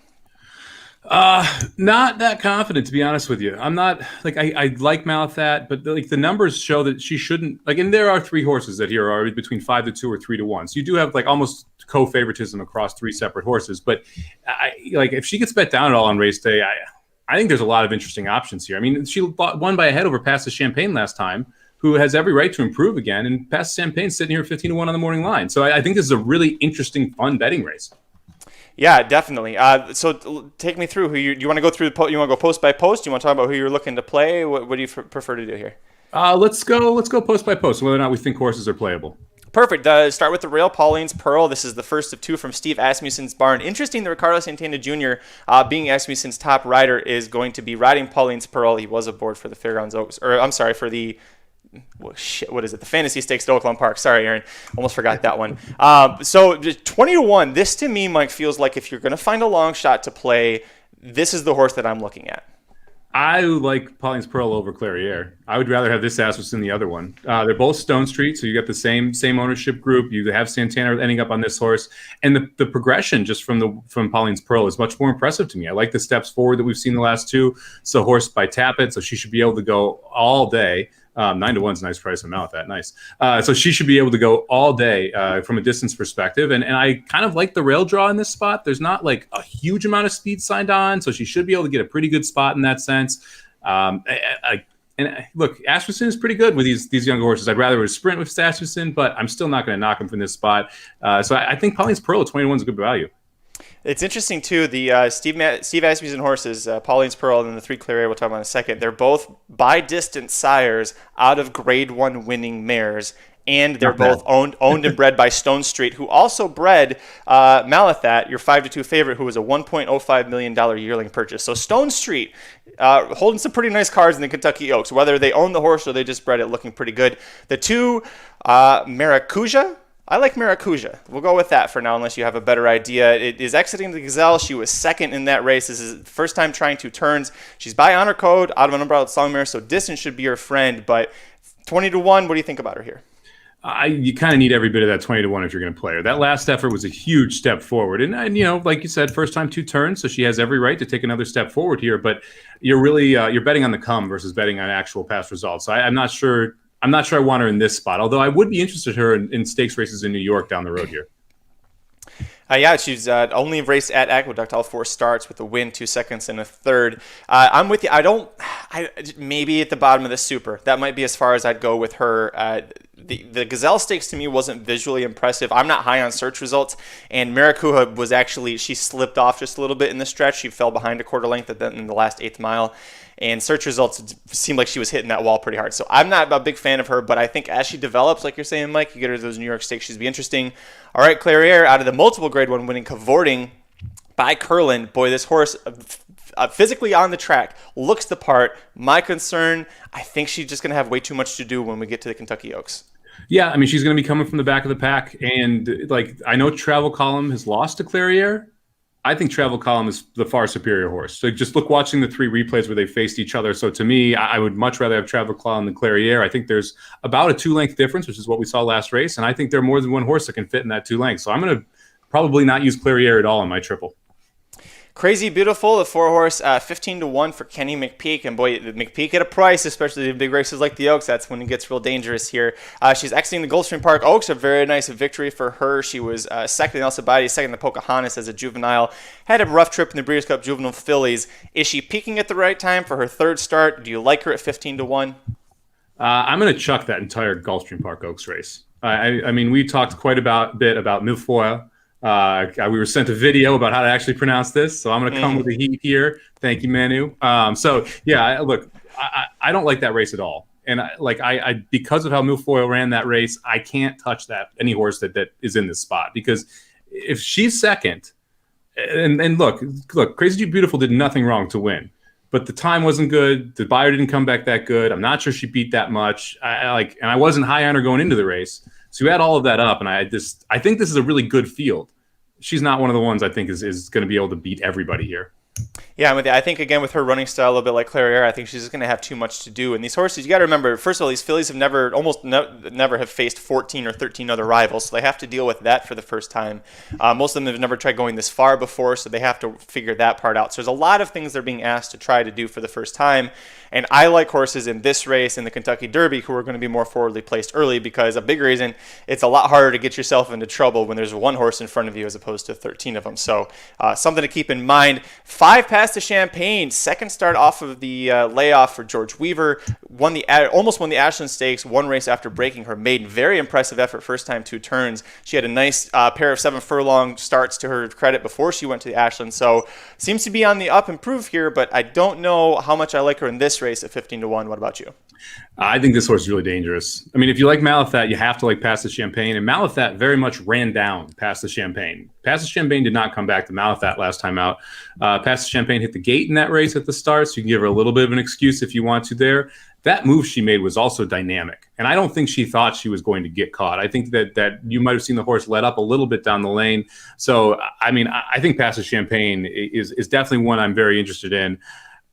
Not that confident, to be honest with you. I'm not I like Malathat, but the numbers show that she shouldn't. And there are 3 horses that here are between 5-2 or 3-1. So you do have almost co-favoritism across 3 separate horses. But if she gets bet down at all on race day, I think there's a lot of interesting options here. I mean, she won by a head over Past the Champagne last time, who has every right to improve again. And Past the Champagne's sitting here 15-1 on the morning line. So I think this is a really interesting, fun betting race. Yeah, definitely. So take me through who you want to go through. You want to go post by post? You want to talk about who you're looking to play? What do you prefer to do here? Let's go post by post, whether or not we think horses are playable. Perfect. Start with the Rail Pauline's Pearl. This is the first of 2 from Steve Asmussen's barn. Interesting that Ricardo Santana Jr., being Asmussen's top rider, is going to be riding Pauline's Pearl. He was aboard for the Fairgrounds Oaks, for the what is it? The Fantasy Stakes at Oakland Park. Sorry, Aaron. Almost forgot that one. So 20-1. This to me, Mike, feels like if you're going to find a long shot to play, this is the horse that I'm looking at. I like Pauline's Pearl over Clairiere. I would rather have this Asmus than the other one. They're both Stone Street, so you got the same ownership group. You have Santana ending up on this horse, and the progression just from Pauline's Pearl is much more impressive to me. I like the steps forward that we've seen the last 2. So horse by Tappet, so she should be able to go all day. 9-1 is a nice price amount. That nice. So she should be able to go all day from a distance perspective. And I kind of like the rail draw in this spot. There's not a huge amount of speed signed on, so she should be able to get a pretty good spot in that sense. And look, Asmussen is pretty good with these younger horses. I'd rather sprint with Asmussen, but I'm still not going to knock him from this spot. So I think Pauline's Pearl at 21 is a good value. It's interesting, too, the Steve Asmussen horses, Pauline's Pearl and then the 3 Clairiere we'll talk about in a second, they're both by distance sires out of Grade 1 winning mares. and they're Not bad. both owned and bred by Stone Street, who also bred Malathat, your 5-2 favorite, who was a $1.05 million yearling purchase. So Stone Street holding some pretty nice cards in the Kentucky Oaks, whether they own the horse or they just bred it, looking pretty good. The two, Maracuja. I like Maracuja. We'll go with that for now, unless you have a better idea. It is exiting the Gazelle. She was second in that race. This is the first time trying 2 turns. She's by honor code out of an umbrella songmare, so distance should be her friend. But 20-1, what do you think about her here? You kind of need every bit of that 20-1 if you're going to play her. That last effort was a huge step forward. And you know, like you said, first time 2 turns, so she has every right to take another step forward here. But you're really you're betting on the come versus betting on actual past results. So I'm not sure I want her in this spot, although I would be interested in her in stakes races in New York down the road here. Yeah, she's only raced at Aqueduct, all 4 starts with a win, 2 seconds, and a third. I'm with you. Maybe at the bottom of the Super. That might be as far as I'd go with her. The Gazelle Stakes to me wasn't visually impressive. I'm not high on search results, and Maracuja was actually, she slipped off just a little bit in the stretch. She fell behind a quarter length in the last 8th mile. And search results seemed like she was hitting that wall pretty hard. So I'm not a big fan of her, but I think as she develops, like you're saying, Mike, you get her to those New York Stakes, she'd be interesting. All right, Clairiere, out of the multiple Grade 1 winning Cavorting by Curlin. Boy, this horse physically on the track looks the part. My concern, I think she's just going to have way too much to do when we get to the Kentucky Oaks. Yeah, I mean, she's going to be coming from the back of the pack. And like, I know Travel Column has lost to Clairiere. I think Travel Column is the far superior horse. So just look, watching the 3 replays where they faced each other. So to me, I would much rather have Travel Column than Clairiere. I think there's about a 2-length difference, which is what we saw last race. And I think there are more than one horse that can fit in that 2 lengths. So I'm going to probably not use Clairiere at all in my triple. Crazy Beautiful, the 4-horse, 15-1 for Kenny McPeek. And boy, McPeek at a price, especially in big races like the Oaks. That's when it gets real dangerous here. She's exiting the Gulfstream Park Oaks, a very nice victory for her. She was second in Alcibiades, second in the Pocahontas as a juvenile. Had a rough trip in the Breeders' Cup Juvenile Fillies. Is she peaking at the right time for her 3rd start? Do you like her at 15-1? I'm going to chuck that entire Gulfstream Park Oaks race. I mean, we talked quite a bit about Milfoil. We were sent a video about how to actually pronounce this, so I'm going to come with the heat here. Thank you, Manu. So yeah, look, I don't like that race at all, and I because of how Milfoil ran that race, I can't touch any horse that is in this spot, because if she's second, and look, Crazy Beautiful did nothing wrong to win, but the time wasn't good. The buyer didn't come back that good. I'm not sure she beat that much. And I wasn't high on her going into the race. So you add all of that up, and I think this is a really good field. She's not one of the ones I think is going to be able to beat everybody here. Yeah, I think, again, with her running style a little bit like Clairiere, I think she's just going to have too much to do. And these horses, you got to remember, first of all, these fillies have never have faced 14 or 13 other rivals, so they have to deal with that for the first time. Most of them have never tried going this far before, so they have to figure that part out. So there's a lot of things they're being asked to try to do for the first time. And I like horses in this race, in the Kentucky Derby, who are going to be more forwardly placed early, because a big reason, it's a lot harder to get yourself into trouble when there's 1 horse in front of you as opposed to 13 of them. So something to keep in mind. 5 Past the Champagne, 2nd start off of the layoff for George Weaver. Almost won the Ashland Stakes, 1 race after breaking her maiden. Very impressive effort, first time 2 turns. She had a nice pair of 7 furlong starts to her credit before she went to the Ashland. So seems to be on the up and prove here, but I don't know how much I like her in this race at 15-1. What about you? I think this horse is really dangerous. I mean, if you like Malathat, you have to like Past the Champagne, and Malathat very much ran down Past the Champagne. Past the Champagne did not come back to Malathat last time out. Past the Champagne hit the gate in that race at the start, so you can give her a little bit of an excuse if you want to there. That move she made was also dynamic, and I don't think she thought she was going to get caught. I think that you might have seen the horse let up a little bit down the lane. So, I mean, I think Past the Champagne is definitely one I'm very interested in.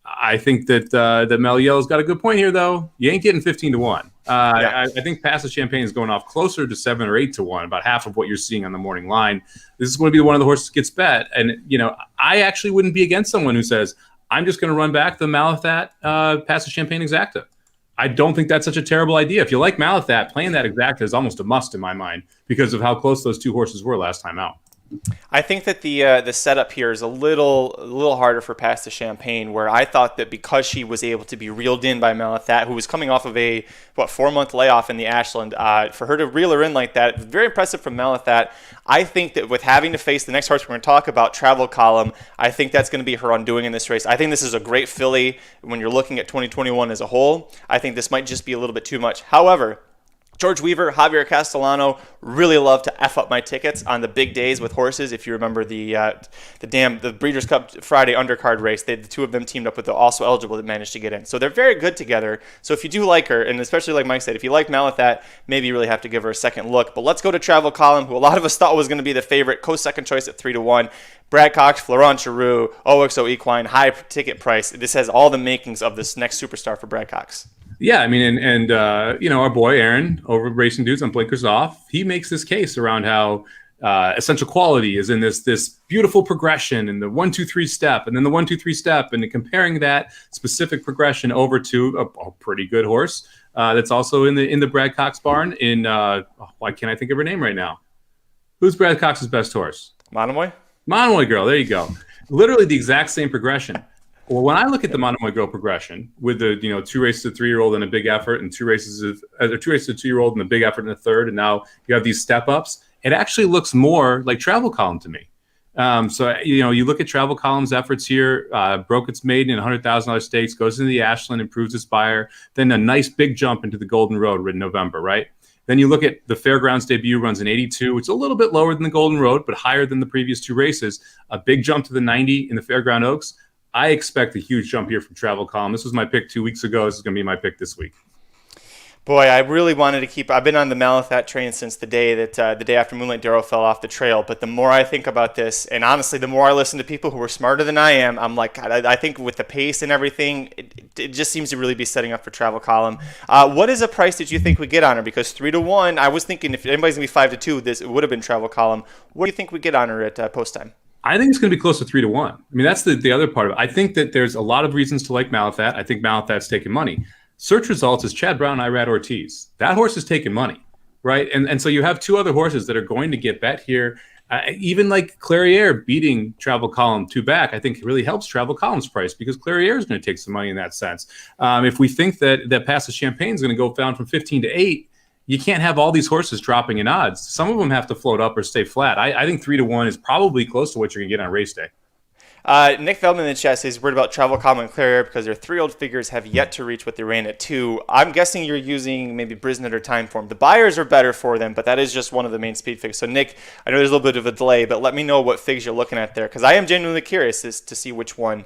I think that Meliel's got a good point here, though. You ain't getting 15-1. I think Past the Champagne is going off closer to 7 or 8-1, about half of what you're seeing on the morning line. This is going to be one of the horses that gets bet. And, you know, I actually wouldn't be against someone who says, I'm just going to run back the Malathat Past the Champagne Exacta. I don't think that's such a terrible idea. If you like Malathat, playing that Exacta is almost a must in my mind because of how close those 2 horses were last time out. I think that the setup here is a little harder for Past the Champagne, where I thought that because she was able to be reeled in by Malathat, who was coming off of a 4-month layoff in the Ashland, for her to reel her in like that, very impressive from Malathat. I think that with having to face the next horse we're going to talk about, Travel Column, I think that's going to be her undoing in this race. I think this is a great filly when you're looking at 2021 as a whole. I think this might just be a little bit too much. However, George Weaver, Javier Castellano really love to F up my tickets on the big days with horses. If you remember the Breeders' Cup Friday undercard race, the two of them teamed up with the also eligible that managed to get in. So they're very good together. So if you do like her, and especially like Mike said, if you like Malathat, maybe you really have to give her a second look. But let's go to Travel Column, who a lot of us thought was going to be the favorite, co-second choice at 3-1. Brad Cox, Florent Giroux, OXO Equine, high ticket price. This has all the makings of this next superstar for Brad Cox. Yeah, I mean, and our boy Aaron over at Racing Dudes on Blinkers Off, he makes this case around how essential quality is in this beautiful progression and the 1-2-3 step, and then the 1-2-3 step, and comparing that specific progression over to a pretty good horse that's also in the Brad Cox barn. Why can't I think of her name right now? Who's Brad Cox's best horse? Monomoy? Monomoy Girl. There you go. Literally the exact same progression. Well, when I look at the Monomoy Girl progression with the 2 races of 3-year-old and a big effort, and 2 races of 2-year-old and a big effort in a third, and now you have these step ups, it actually looks more like Travel Column to me. So you look at Travel Column's efforts here, broke its maiden in $100,000 stakes, goes into the Ashland, improves its buyer, then a nice big jump into the Golden Road in November, right? Then you look at the Fairgrounds debut, runs an 82, which is a little bit lower than the Golden Road, but higher than the previous 2 races. A big jump to the 90 in the Fairground Oaks. I expect a huge jump here from Travel Column. This was my pick 2 weeks ago. This is going to be my pick this week. Boy, I really wanted to keep. I've been on the Malathat train since the day after Moonlight Darrow fell off the trail. But the more I think about this, and honestly, the more I listen to people who are smarter than I am, I'm like, God, I think with the pace and everything, it just seems to really be setting up for Travel Column. What is a price that you think we get on her? Because 3-1, I was thinking if anybody's gonna be 5-2, it would have been Travel Column. What do you think we get on her at post time? I think it's going to be close to 3-1. I mean, that's the other part of it. I think that there's a lot of reasons to like Malathat. I think Malathat's taking money. Search results is Chad Brown, Irad Ortiz. That horse is taking money, right? And so you have 2 other horses that are going to get bet here. Even like Clairiere beating Travel Column 2 back, I think really helps Travel Column's price because Clairiere is going to take some money in that sense. If we think that Pass the Champagne is going to go down from 15 to 8, you can't have all these horses dropping in odds. Some of them have to float up or stay flat. I think 3-1 is probably close to what you're going to get on race day. Nick Feldman in the chat says worried about Travel Column and Clairiere because their 3-year-old figures have yet to reach what they ran at 2. I'm guessing you're using maybe Brisnet or Timeform. The buyers are better for them, but that is just one of the main speed figs. So Nick, I know there's a little bit of a delay, but let me know what figs you're looking at there because I am genuinely curious as to see which one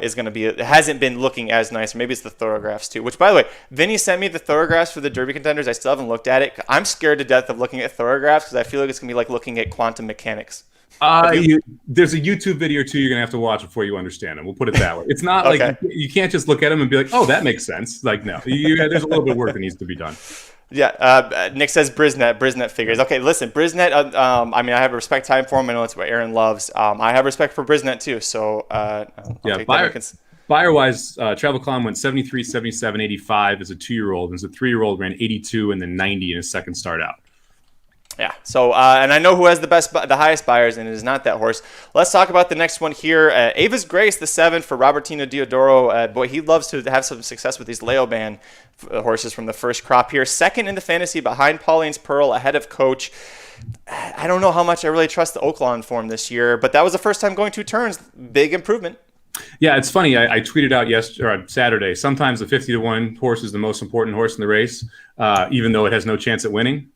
is going to be. It hasn't been looking as nice, or maybe it's the Thoroughgraphs too. Which, by the way, Vinny sent me the Thoroughgraphs for the Derby contenders. I still haven't looked at it. I'm scared to death of looking at Thoroughgraphs because I feel like it's going to be like looking at quantum mechanics. There's a YouTube video or 2 you're gonna have to watch before you understand them. We'll put it that way. It's not Okay. like you can't just look at them and be like, "Oh, that makes sense." Like, no, there's a little bit of work that needs to be done. Yeah, Nick says Brisnet figures. Okay, listen, Brisnet. I mean, I have respect time for him. I know it's what Aaron loves. I have respect for Brisnet too. So Buyer-wise, Travel Column went 73, 77, 85 as a 2-year-old. As a 3-year-old, ran 82 and then 90 in his second start out. Yeah. So, and I know who has the highest buyers, and it is not that horse. Let's talk about the next one here. Ava's Grace, the 7 for Robertino Diodoro. Boy, he loves to have some success with these Leoban horses from the first crop here. Second in the fantasy behind Pauline's Pearl, ahead of Coach. I don't know how much I really trust the Oaklawn form this year, but that was the first time going 2 turns. Big improvement. Yeah, it's funny. I tweeted out Saturday. Sometimes the 50-1 horse is the most important horse in the race, even though it has no chance at winning.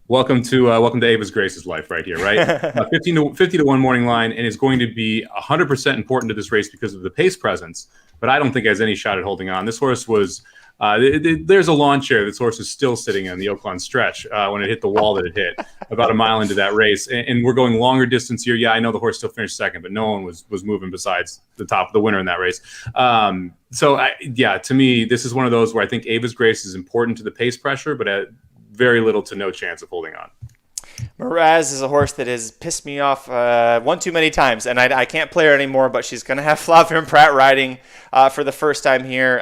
Welcome to Ava's Grace's life right here, right? 50-1 morning line, and is going to be 100% important to this race because of the pace presence. But I don't think it has any shot at holding on. This horse was there's a lawn chair this horse is still sitting on the Oaklawn stretch when it hit the wall that it hit about a mile into that race. And we're going longer distance here. Yeah, I know the horse still finished second, but no one was moving besides the winner in that race. To me, this is one of those where I think Ava's Grace is important to the pace pressure, but at very little to no chance of holding on. Miraz is a horse that has pissed me off one too many times, and I can't play her anymore, but she's going to have Flavien Prat riding for the first time here.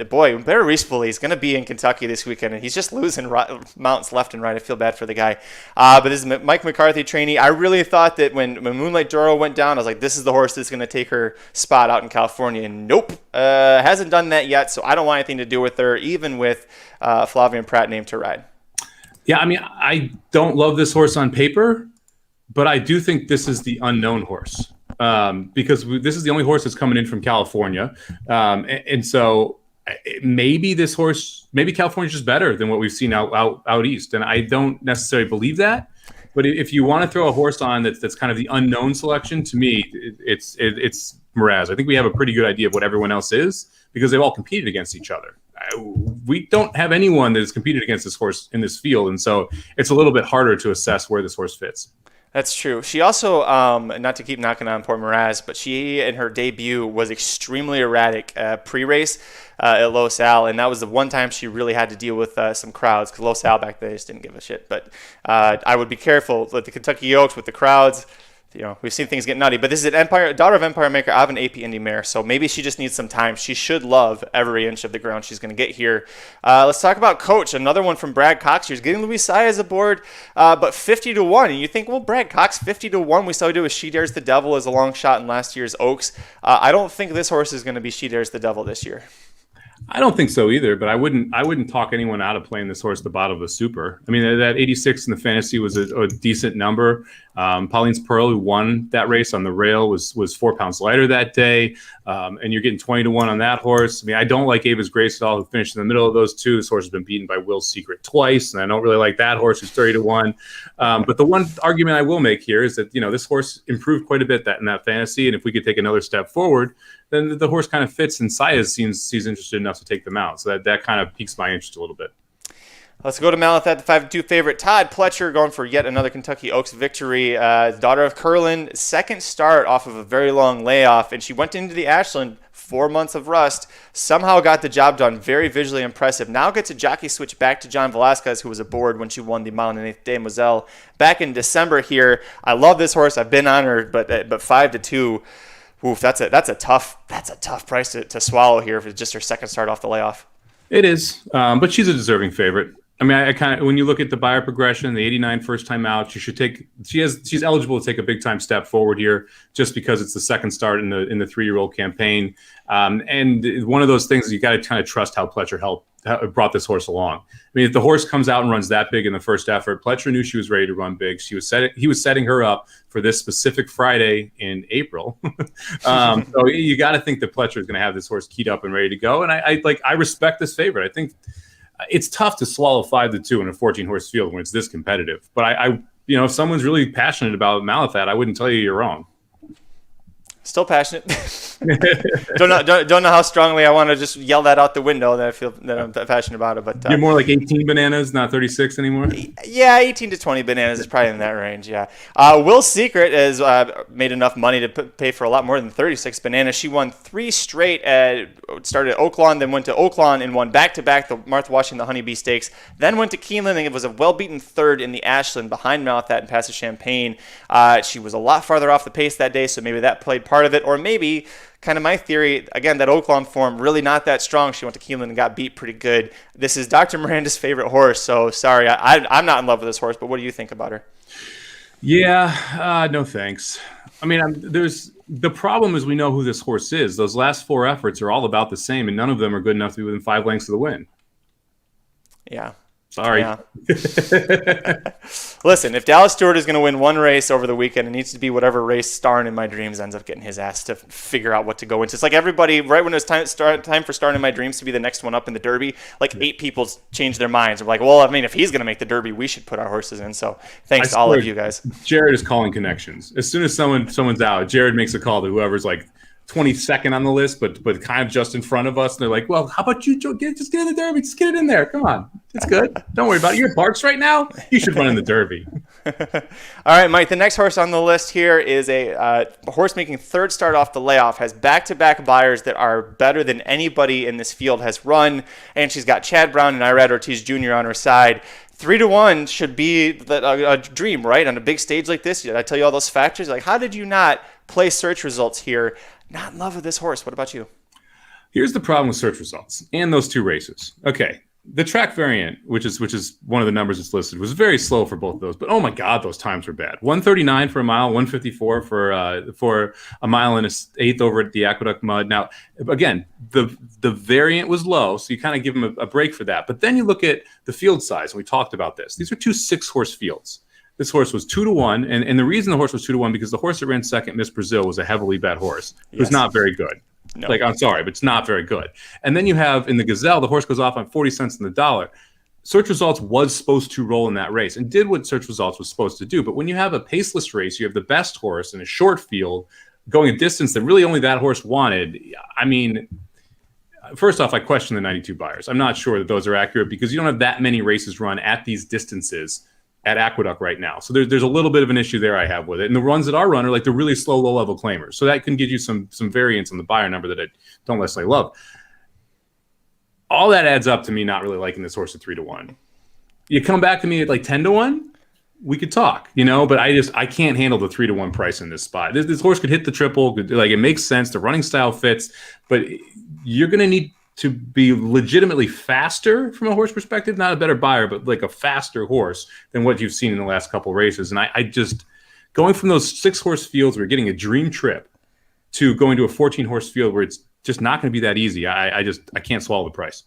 Boy, Better Reasonably is going to be in Kentucky this weekend, and he's just losing mounts left and right. I feel bad for the guy. But this is Mike McCarthy trainee. I really thought that when Moonlight Doro went down, I was like, this is the horse that's going to take her spot out in California. And nope, hasn't done that yet, so I don't want anything to do with her, even with Flavien Prat named to ride. Yeah, I mean, I don't love this horse on paper, but I do think this is the unknown horse because this is the only horse that's coming in from California. And so maybe this horse, maybe California's just better than what we've seen out east, and I don't necessarily believe that. But if you want to throw a horse on that's kind of the unknown selection, to me, it's Mraz. I think we have a pretty good idea of what everyone else is because they've all competed against each other. We don't have anyone that has competed against this horse in this field, and so it's a little bit harder to assess where this horse fits. That's true. She also, not to keep knocking on poor Mraz, but she in her debut was extremely erratic pre-race at Los Al, and that was the one time she really had to deal with some crowds because Los Al back then just didn't give a shit. But I would be careful with the Kentucky Oaks with the crowds. We've seen things get nutty, but this is daughter of Empire Maker. I have an AP Indy mare, so maybe she just needs some time. She should love every inch of the ground she's going to get here. Let's talk about Coach, another one from Brad Cox. He's getting Luis Saez aboard, but 50-1. And you think, well, Brad Cox, 50-1. We saw him do with She Dares the Devil as a long shot in last year's Oaks. I don't think this horse is going to be She Dares the Devil this year. I don't think so either, but I wouldn't talk anyone out of playing this horse at the bottom of the Super. I mean, that 86 in the fantasy was a decent number. Pauline's Pearl, who won that race on the rail, was 4 pounds lighter that day, and you're getting 20-1 on that horse. I mean, I don't like Ava's Grace at all, who finished in the middle of those two. This horse has been beaten by Will's Secret twice, and I don't really like that horse, who's 30-1. But the one argument I will make here is that this horse improved quite a bit in that fantasy, and if we could take another step forward, then the horse kind of fits, and Saez seems interested enough to take them out. So that kind of piques my interest a little bit. Let's go to Malathaat, the 5-2 favorite. Todd Pletcher going for yet another Kentucky Oaks victory. Daughter of Curlin, second start off of a very long layoff, and she went into the Ashland 4 months of rust, somehow got the job done. Very visually impressive. Now gets a jockey switch back to John Velasquez, who was aboard when she won the Mile and an Eighth Demoiselle back in December here. I love this horse. I've been on her, but 5-2. Oof, that's a tough price to swallow here if it's just her second start off the layoff. It is, but she's a deserving favorite. I mean, I kind of, when you look at the buyer progression, the 89 first time out, she's eligible to take a big time step forward here just because it's the second start in the 3-year-old campaign. And one of those things you got to kind of trust how Pletcher brought this horse along. I mean, if the horse comes out and runs that big in the first effort, Pletcher knew she was ready to run big. He was setting her up for this specific Friday in April. So you got to think that Pletcher is going to have this horse keyed up and ready to go. And I respect this favorite. I think it's tough to swallow 5-2 in a 14-horse field when it's this competitive. But if someone's really passionate about Malathaat, I wouldn't tell you you're wrong. Still passionate. don't know how strongly I want to just yell that out the window that I feel that I'm passionate about it. But you're more like 18 bananas, not 36 anymore. Yeah, 18 to 20 bananas is probably in that range. Yeah. Will Secret has made enough money to pay for a lot more than 36 bananas. She won 3 straight. Started at Oaklawn, then went to Oaklawn and won back-to-back the Martha Washington the Honeybee Stakes. Then went to Keeneland and was a well-beaten third in the Ashland behind Malathaat and Pass Champagne. She was a lot farther off the pace that day, so maybe that played part of it, or maybe kind of my theory, again, that Oaklawn form really not that strong. She went to Keeneland and got beat pretty good. This is Dr. Miranda's favorite horse, so sorry, I'm not in love with this horse, but what do you think about her? Yeah, no thanks. I mean, the problem is we know who this horse is. Those last 4 efforts are all about the same, and none of them are good enough to be within 5 lengths of the win. Yeah. Sorry. Yeah. Listen, if Dallas Stewart is going to win one race over the weekend, it needs to be whatever race Starring in My Dreams ends up getting his ass to figure out what to go into. It's like everybody, right when it was time for Starring in My Dreams to be the next one up in the Derby, 8 people changed their minds. They're like, well, I mean, if he's going to make the Derby, we should put our horses in. So thanks to all of you guys. Jared is calling connections. As soon as someone's out, Jared makes a call to whoever's 22nd on the list, but kind of just in front of us. And they're like, well, how about you just get in the Derby? Just get it in there. Come on. It's good. Don't worry about it. You're at Barks right now. You should run in the Derby. All right, Mike, the next horse on the list here is a horse making third start off the layoff, has back-to-back buyers that are better than anybody in this field has run, and she's got Chad Brown and Irad Ortiz Jr. on her side. 3-1 should be a dream, right? On a big stage like this, did I tell you all those factors? How did you not play search results here? Not in love with this horse. What about you? Here's the problem with search results and those 2 races. Okay, the track variant, which is one of the numbers that's listed, was very slow for both of those. But oh my God, those times were bad. 1:39 for a mile, 1:54 for a mile and an eighth over at the Aqueduct Mud. Now, again, the variant was low, so you kind of give them a break for that. But then you look at the field size, and we talked about this. These are 2 6-horse fields. This horse was 2-1, and the reason the horse was 2-1 because the horse that ran second, Miss Brazil, was a heavily bet horse. It was not very good. No. Like, I'm sorry, but it's not very good. And then you have in the Gazelle, the horse goes off on 40 cents in the dollar. Search Results was supposed to roll in that race and did what Search Results was supposed to do. But when you have a paceless race, you have the best horse in a short field going a distance that really only that horse wanted. I mean, first off, I question the 92 buyers. I'm not sure that those are accurate because you don't have that many races run at these distances at Aqueduct right now. So there's a little bit of an issue there I have with it. And the runs that are run are like the really slow, low-level claimers. So that can give you some variance on the buyer number that I don't necessarily love. All that adds up to me not really liking this horse at 3-1. You come back to me at like 10-1, we could talk, but I can't handle the 3-1 price in this spot. This horse could hit the triple, like it makes sense. The running style fits, but you're going to need to be legitimately faster from a horse perspective, not a better buyer, but like a faster horse than what you've seen in the last couple races. And I just, going from those 6-horse fields where you're getting a dream trip to going to a 14-horse field where it's just not going to be that easy. I can't swallow the price.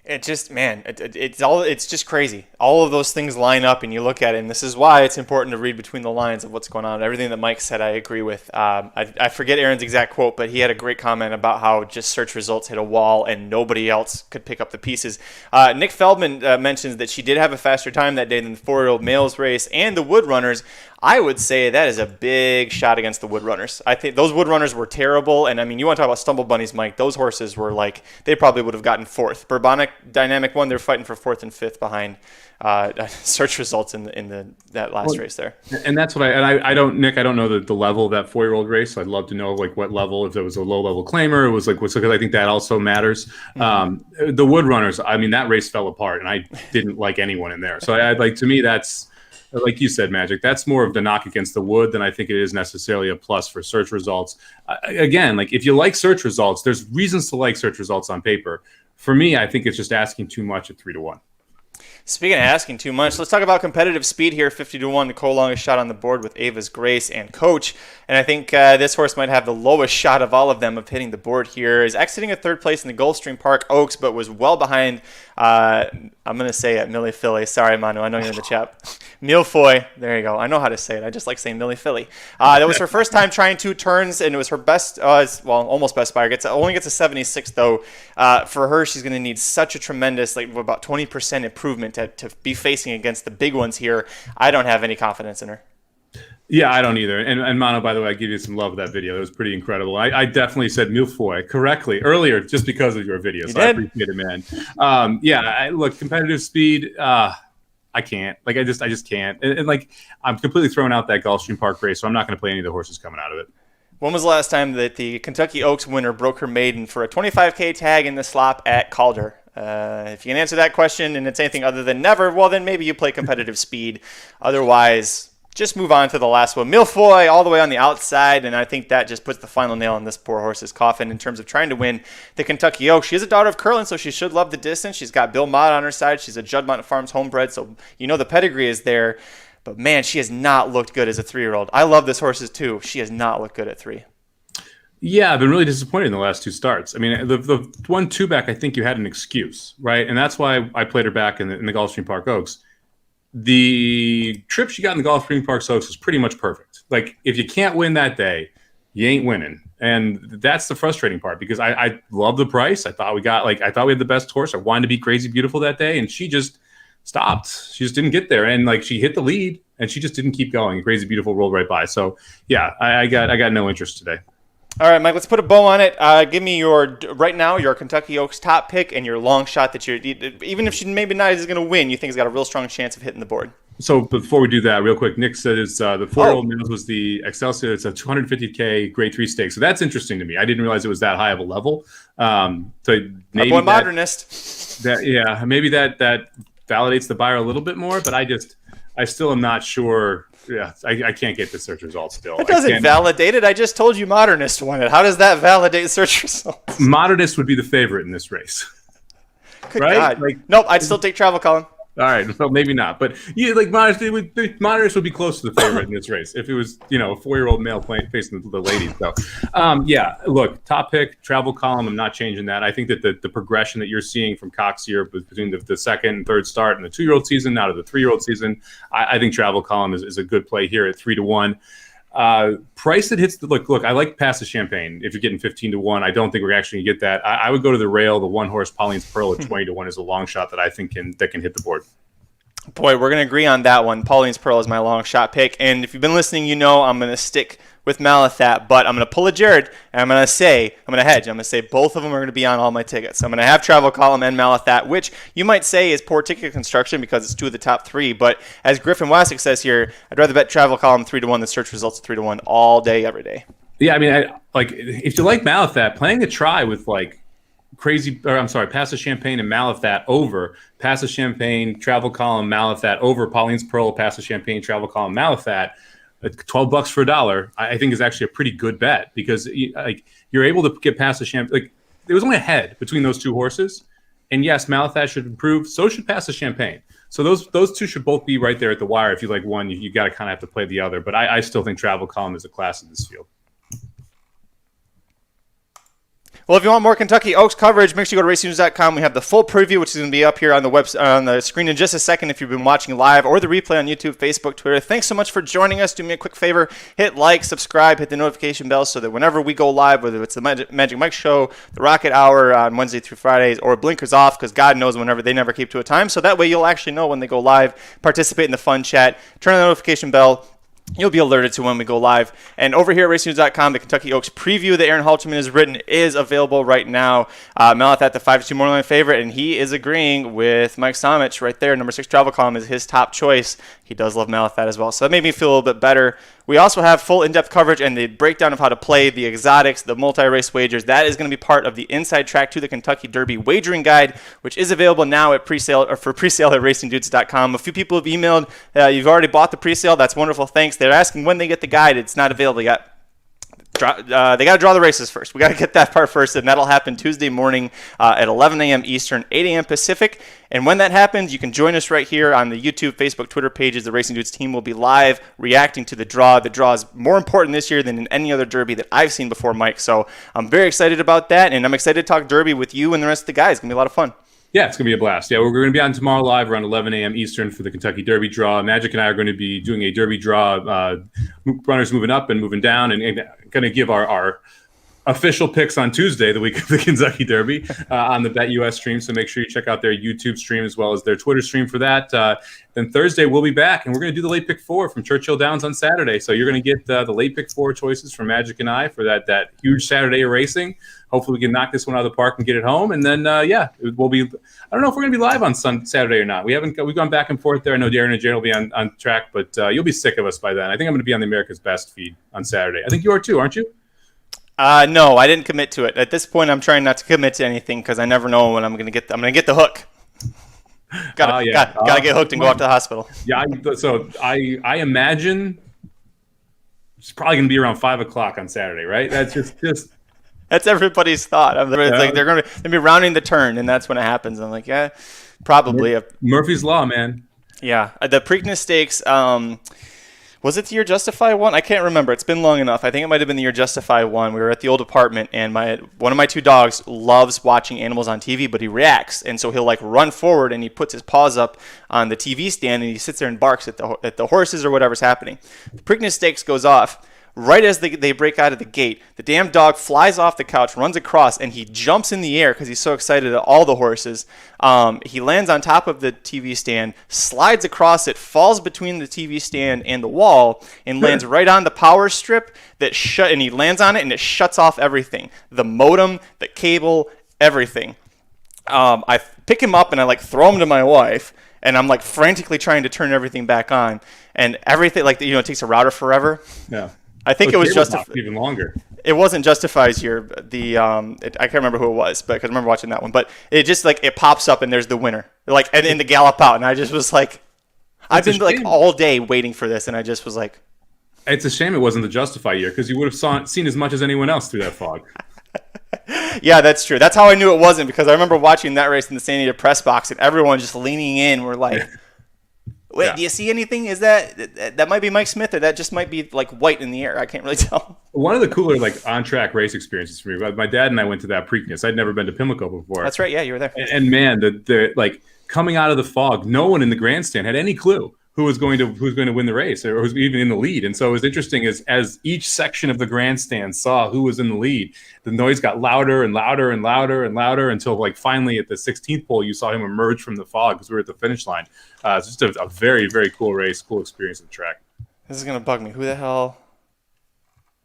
It just, man, it's just crazy. All of those things line up, and you look at it, and this is why it's important to read between the lines of what's going on. Everything that Mike said, I agree with. I forget Aaron's exact quote, but he had a great comment about how just Search Results hit a wall, and nobody else could pick up the pieces. Nick Feldman mentions that she did have a faster time that day than the 4-year-old males race and the Wood Runners. I would say that is a big shot against the Wood Runners. I think those Wood Runners were terrible, and I mean, you want to talk about stumble bunnies, Mike. Those horses were like, they probably would have gotten 4th. Bourbonic Dynamic won. They're fighting for 4th and 5th behind Search Results in that last race there. And that's what I don't, Nick, I don't know the level of that 4-year-old race. So I'd love to know like what level, if it was a low level claimer, it was like, because I think that also matters. Mm-hmm. The Wood Runners, I mean, that race fell apart and I didn't like anyone in there. So I'd like, to me, that's, like you said, Magic, that's more of the knock against the Wood than I think it is necessarily a plus for Search Results. Again, like if you like Search Results, there's reasons to like Search Results on paper. For me, I think it's just asking too much at 3-1. Speaking of asking too much, let's talk about competitive speed here. 50-1, the longest shot on the board with Ava's Grace and Coach. And I think this horse might have the lowest shot of all of them of hitting the board here. Is exiting a 3rd place in the Gulfstream Park Oaks, but was well behind, I'm going to say it, Millie Philly. Sorry, Manu, I know you're in the chat. Milfoy, there you go. I know how to say it. I just like saying Millie Philly. That was her first time trying 2 turns, and it was her best, almost best buyer. Only gets a 76, though. For her, she's going to need such a tremendous, like about 20% improvement to be facing against the big ones here. I don't have any confidence in her. Yeah, I don't either. And Mano, by the way, I give you some love of that video. It was pretty incredible. I definitely said Milfoy correctly earlier just because of your video. So I appreciate it, man. Look, competitive speed, I can't. Like, I just can't. And like, I'm completely throwing out that Gulfstream Park race, so I'm not going to play any of the horses coming out of it. When was the last time that the Kentucky Oaks winner broke her maiden for a 25K tag in the slop at Calder? If you can answer that question and it's anything other than never, well, then maybe you play competitive speed. Otherwise, just move on to the last one. Milfoy all the way on the outside, and I think that just puts the final nail in this poor horse's coffin in terms of trying to win the Kentucky Oaks. She is a daughter of Curlin, so she should love the distance. She's got Bill Mott on her side. She's a Juddmonte Farms homebred, so the pedigree is there. But, man, she has not looked good as a 3-year-old. I love this horse, too. She has not looked good at 3. Yeah, I've been really disappointed in the last 2 starts. I mean, the 1-2 back, I think you had an excuse, right? And that's why I played her back in the Gulfstream Park Oaks. The trip she got in the Gulfstream Park Oaks was pretty much perfect. Like, if you can't win that day, you ain't winning. And that's the frustrating part because I love the price. I thought we had the best horse. I wanted to be Crazy Beautiful that day, and she just stopped. She just didn't get there. And like, she hit the lead and she just didn't keep going. Crazy Beautiful rolled right by. So yeah, I got no interest today. All right, Mike, let's put a bow on it. Give me your Kentucky Oaks top pick and your long shot that even if she maybe not is going to win, you think has got a real strong chance of hitting the board. So before we do that, real quick, Nick said the 4-year-old males was the Excelsior. It's a 250K Grade 3 stake. So that's interesting to me. I didn't realize it was that high of a level. So maybe boy modernist. Maybe that validates the buyer a little bit more, but I still am not sure. Yeah, I can't get the search results still. It doesn't validate it. I just told you Modernist won it. How does that validate search results? Modernist would be the favorite in this race. Good right? God. Nope, I'd still take Travel Column. All right, well, maybe not. But yeah, like Modernist would be close to the favorite in this race if it was, a 4-year-old male facing the ladies. So, look, top pick, Travel Column. I'm not changing that. I think that the progression that you're seeing from Cox here between the 2nd and 3rd start and the 2-year-old season, now to the 3-year-old season, I think Travel Column is a good play here at 3-1. Price that hits the look. I like Pass the Champagne. If you're getting 15-1, I don't think we're actually gonna get that. I would go to the rail. The 1-horse Pauline's Pearl at 20-1 is a long shot that I think can hit the board. Boy, we're going to agree on that one. Pauline's Pearl is my long shot pick. And if you've been listening, you know I'm going to stick with Malathat, but I'm going to pull a Jared, and I'm going to hedge. I'm going to say both of them are going to be on all my tickets. So I'm going to have Travel Column and Malathat, which you might say is poor ticket construction because it's two of the top three. But as Griffin Wassick says here, I'd rather bet Travel Column 3-1 than search results 3-1 all day, every day. Yeah, I mean, if you like Malathat, playing a try with Pass the Champagne and Malathat over, Pass the Champagne, Travel Column, Malathat over, Pauline's Pearl, Pass the Champagne, Travel Column, Malathat, $12 for $1, I think is actually a pretty good bet because you're able to get Pass the Champagne. There was only a head between those two horses, and yes, Malathat should improve. So should Pass the Champagne. So those two should both be right there at the wire. If you like one, you got to kind of have to play the other. But I still think Travel Column is a class in this field. Well, if you want more Kentucky Oaks coverage, make sure you go to racingnews.com. We have the full preview, which is going to be up here on the on the screen in just a second if you've been watching live or the replay on YouTube, Facebook, Twitter. Thanks so much for joining us. Do me a quick favor. Hit like, subscribe, hit the notification bell so that whenever we go live, whether it's the Magic Mike Show, the Rocket Hour on Wednesday through Fridays, or Blinkers Off, because God knows whenever they never keep to a time. So that way you'll actually know when they go live, participate in the fun chat, turn on the notification bell. You'll be alerted to when we go live. And over here at racingnews.com, the Kentucky Oaks preview that Aaron Halterman has written is available right now. Malathat, the 5-2 morning line favorite, and he is agreeing with Mike Somich right there. Number 6 Travel Column is his top choice. He does love Malathat as well. So that made me feel a little bit better. We also have full in-depth coverage and the breakdown of how to play the exotics, the multi-race wagers. That is going to be part of the Inside Track to the Kentucky Derby wagering guide, which is available now at presale or for presale at racingdudes.com. A few people have emailed. You've already bought the presale. That's wonderful. Thanks. They're asking when they get the guide. It's not available yet. They got to draw the races first. We got to get that part first, and that'll happen Tuesday morning at 11 a.m. Eastern, 8 a.m. Pacific. And when that happens, you can join us right here on the YouTube, Facebook, Twitter pages. The Racing Dudes team will be live reacting to the draw. The draw is more important this year than in any other Derby that I've seen before, Mike. So I'm very excited about that, and I'm excited to talk Derby with you and the rest of the guys. It's going to be a lot of fun. Yeah, it's going to be a blast. Yeah, we're going to be on tomorrow live around 11 a.m. Eastern for the Kentucky Derby draw. Magic and I are going to be doing a Derby draw, runners moving up and moving down, and going to give our official picks on Tuesday, the week of the Kentucky Derby, on the BetUS stream. So make sure you check out their YouTube stream as well as their Twitter stream for that. Then Thursday, we'll be back, and we're going to do the late pick 4 from Churchill Downs on Saturday. So you're going to get the late pick 4 choices from Magic and I for that huge Saturday of racing. Hopefully we can knock this one out of the park and get it home. And then, we'll be – I don't know if we're going to be live on Saturday or not. We've gone back and forth there. I know Darren and Jared will be on track, but you'll be sick of us by then. I think I'm going to be on the America's Best feed on Saturday. I think you are too, aren't you? No, I didn't commit to it. At this point, I'm trying not to commit to anything because I never know when I'm going to get the hook. Gotta get hooked and go out to the hospital. Yeah, I imagine it's probably going to be around 5 o'clock on Saturday, right? That's just that's everybody's thought. It's like they're going to be rounding the turn, and that's when it happens. I'm like, yeah, probably. Murphy's Law, man. Yeah, the Preakness Stakes. Was it the Year Justify one? I can't remember. It's been long enough. I think it might have been the Year Justify one. We were at the old apartment, and one of my 2 dogs loves watching animals on TV, but he reacts, and so he'll run forward and he puts his paws up on the TV stand and he sits there and barks at the horses or whatever's happening. The Preakness Stakes goes off. Right as they break out of the gate, the damn dog flies off the couch, runs across, and he jumps in the air because he's so excited at all the horses. He lands on top of the TV stand, slides across it, falls between the TV stand and the wall, and lands right on the power strip and he lands on it, and it shuts off everything. The modem, the cable, everything. I pick him up, and I throw him to my wife, and I'm frantically trying to turn everything back on, and everything, it takes a router forever. Yeah. I think it was Justified. Even longer. It wasn't Justified's year. I can't remember who it was, but because I remember watching that one. But it just it pops up and there's the winner, and in the gallop out, and I just was I've been all day waiting for this, and I just was like, it's a shame it wasn't the Justify year because you would have seen as much as anyone else through that fog. Yeah, that's true. That's how I knew it wasn't because I remember watching that race in the San Diego press box and everyone just leaning in. We're like. Wait, Do you see anything? Is that might be Mike Smith, or that just might be white in the air? I can't really tell. One of the cooler on-track race experiences for me. My dad and I went to that Preakness. I'd never been to Pimlico before. That's right. Yeah, you were there. And man, the coming out of the fog, no one in the grandstand had any clue who's going to win the race or who's even in the lead. And so it was interesting as each section of the grandstand saw who was in the lead, the noise got louder and louder and louder and louder until like finally at the 16th pole, you saw him emerge from the fog because we were at the finish line. It's just a very, very cool race, cool experience at the track. This is going to bug me. Who the hell?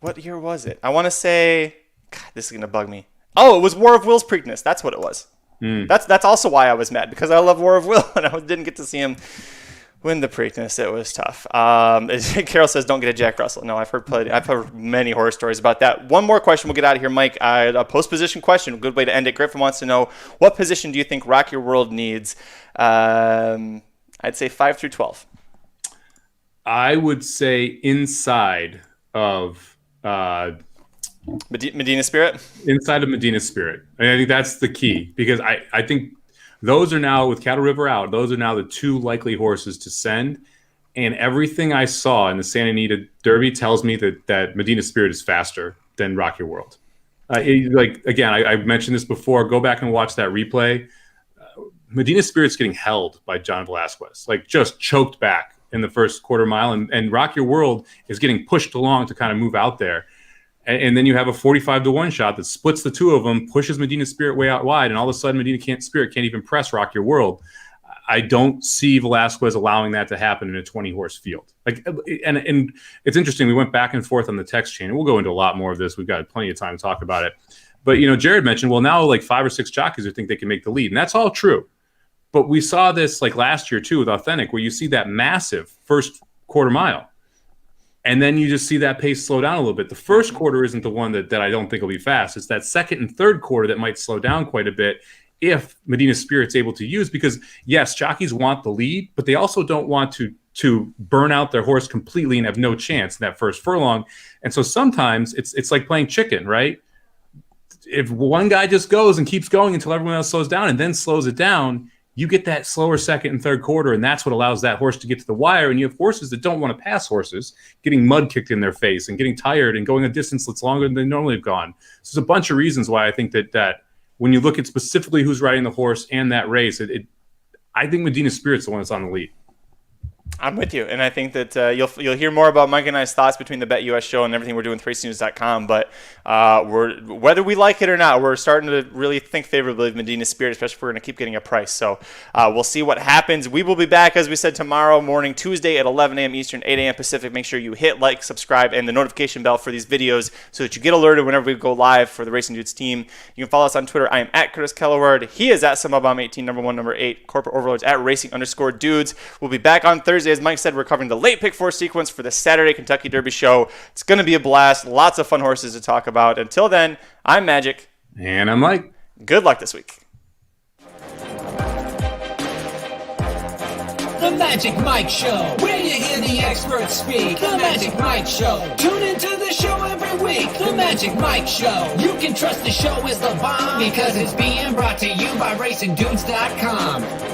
What year was it? I want to say, God, this is going to bug me. Oh, it was War of Will's Preakness. That's what it was. That's also why I was mad, because I love War of Will and I didn't get to see him win the Preakness. It was tough. Carol says, don't get a Jack Russell. No, I've heard many horror stories about that. One more question. We'll get out of here, Mike. A post position question. A good way to end it. Griffin wants to know, what position do you think Rock Your World needs? I'd say 5 through 12. I would say inside of Medina Spirit? Inside of Medina Spirit. And I think that's the key, because I think those are now, with Cattle River out, those are now the two likely horses to send. And everything I saw in the Santa Anita Derby tells me that Medina Spirit is faster than Rock Your World. I mentioned this before. Go back and watch that replay. Medina Spirit's getting held by John Velasquez, like just choked back in the first quarter mile. And Rock Your World is getting pushed along to kind of move out there. And then you have a 45-1 shot that splits the two of them, pushes Medina Spirit way out wide, and all of a sudden Medina Spirit can't even press Rock Your World. I don't see Velasquez allowing that to happen in a 20-horse field. And it's interesting. We went back and forth on the text chain, and we'll go into a lot more of this. We've got plenty of time to talk about it. But Jared mentioned, well, now like 5 or 6 jockeys who think they can make the lead, and that's all true. But we saw this like last year too with Authentic, where you see that massive first quarter mile. And then you just see that pace slow down a little bit. The first quarter isn't the one that I don't think will be fast. It's that second and third quarter that might slow down quite a bit if Medina Spirit's able to use. Because, yes, jockeys want the lead, but they also don't want to burn out their horse completely and have no chance in that first furlong. And so sometimes it's like playing chicken, right? If one guy just goes and keeps going until everyone else slows down and then slows it down, you get that slower second and third quarter, and that's what allows that horse to get to the wire. And you have horses that don't want to pass horses, getting mud kicked in their face and getting tired and going a distance that's longer than they normally have gone. So there's a bunch of reasons why I think that when you look at specifically who's riding the horse and that race, I think Medina Spirit's the one that's on the lead. I'm with you, and I think that you'll hear more about Mike and I's thoughts between the Bet US show and everything we're doing with RacingNews.com. But whether we like it or not, we're starting to really think favorably of Medina Spirit, especially if we're going to keep getting a price. So we'll see what happens. We will be back, as we said, tomorrow morning, Tuesday at 11 a.m. Eastern, 8 a.m. Pacific. Make sure you hit like, subscribe, and the notification bell for these videos so that you get alerted whenever we go live for the Racing Dudes team. You can follow us on Twitter. I am at Curtis Kellaward. He is at SummerBomb18, number 1, number 8. Corporate Overlords at Racing_Dudes. We'll be back on Thursday. As Mike said, we're covering the late pick 4 sequence for the Saturday Kentucky Derby show. It's going to be a blast. Lots of fun horses to talk about. Until then, I'm Magic. And I'm Mike. Good luck this week. The Magic Mike Show, where you hear the experts speak. The Magic Mike Show. Tune into the show every week. The Magic Mike Show. You can trust the show is the bomb because it's being brought to you by RacingDudes.com.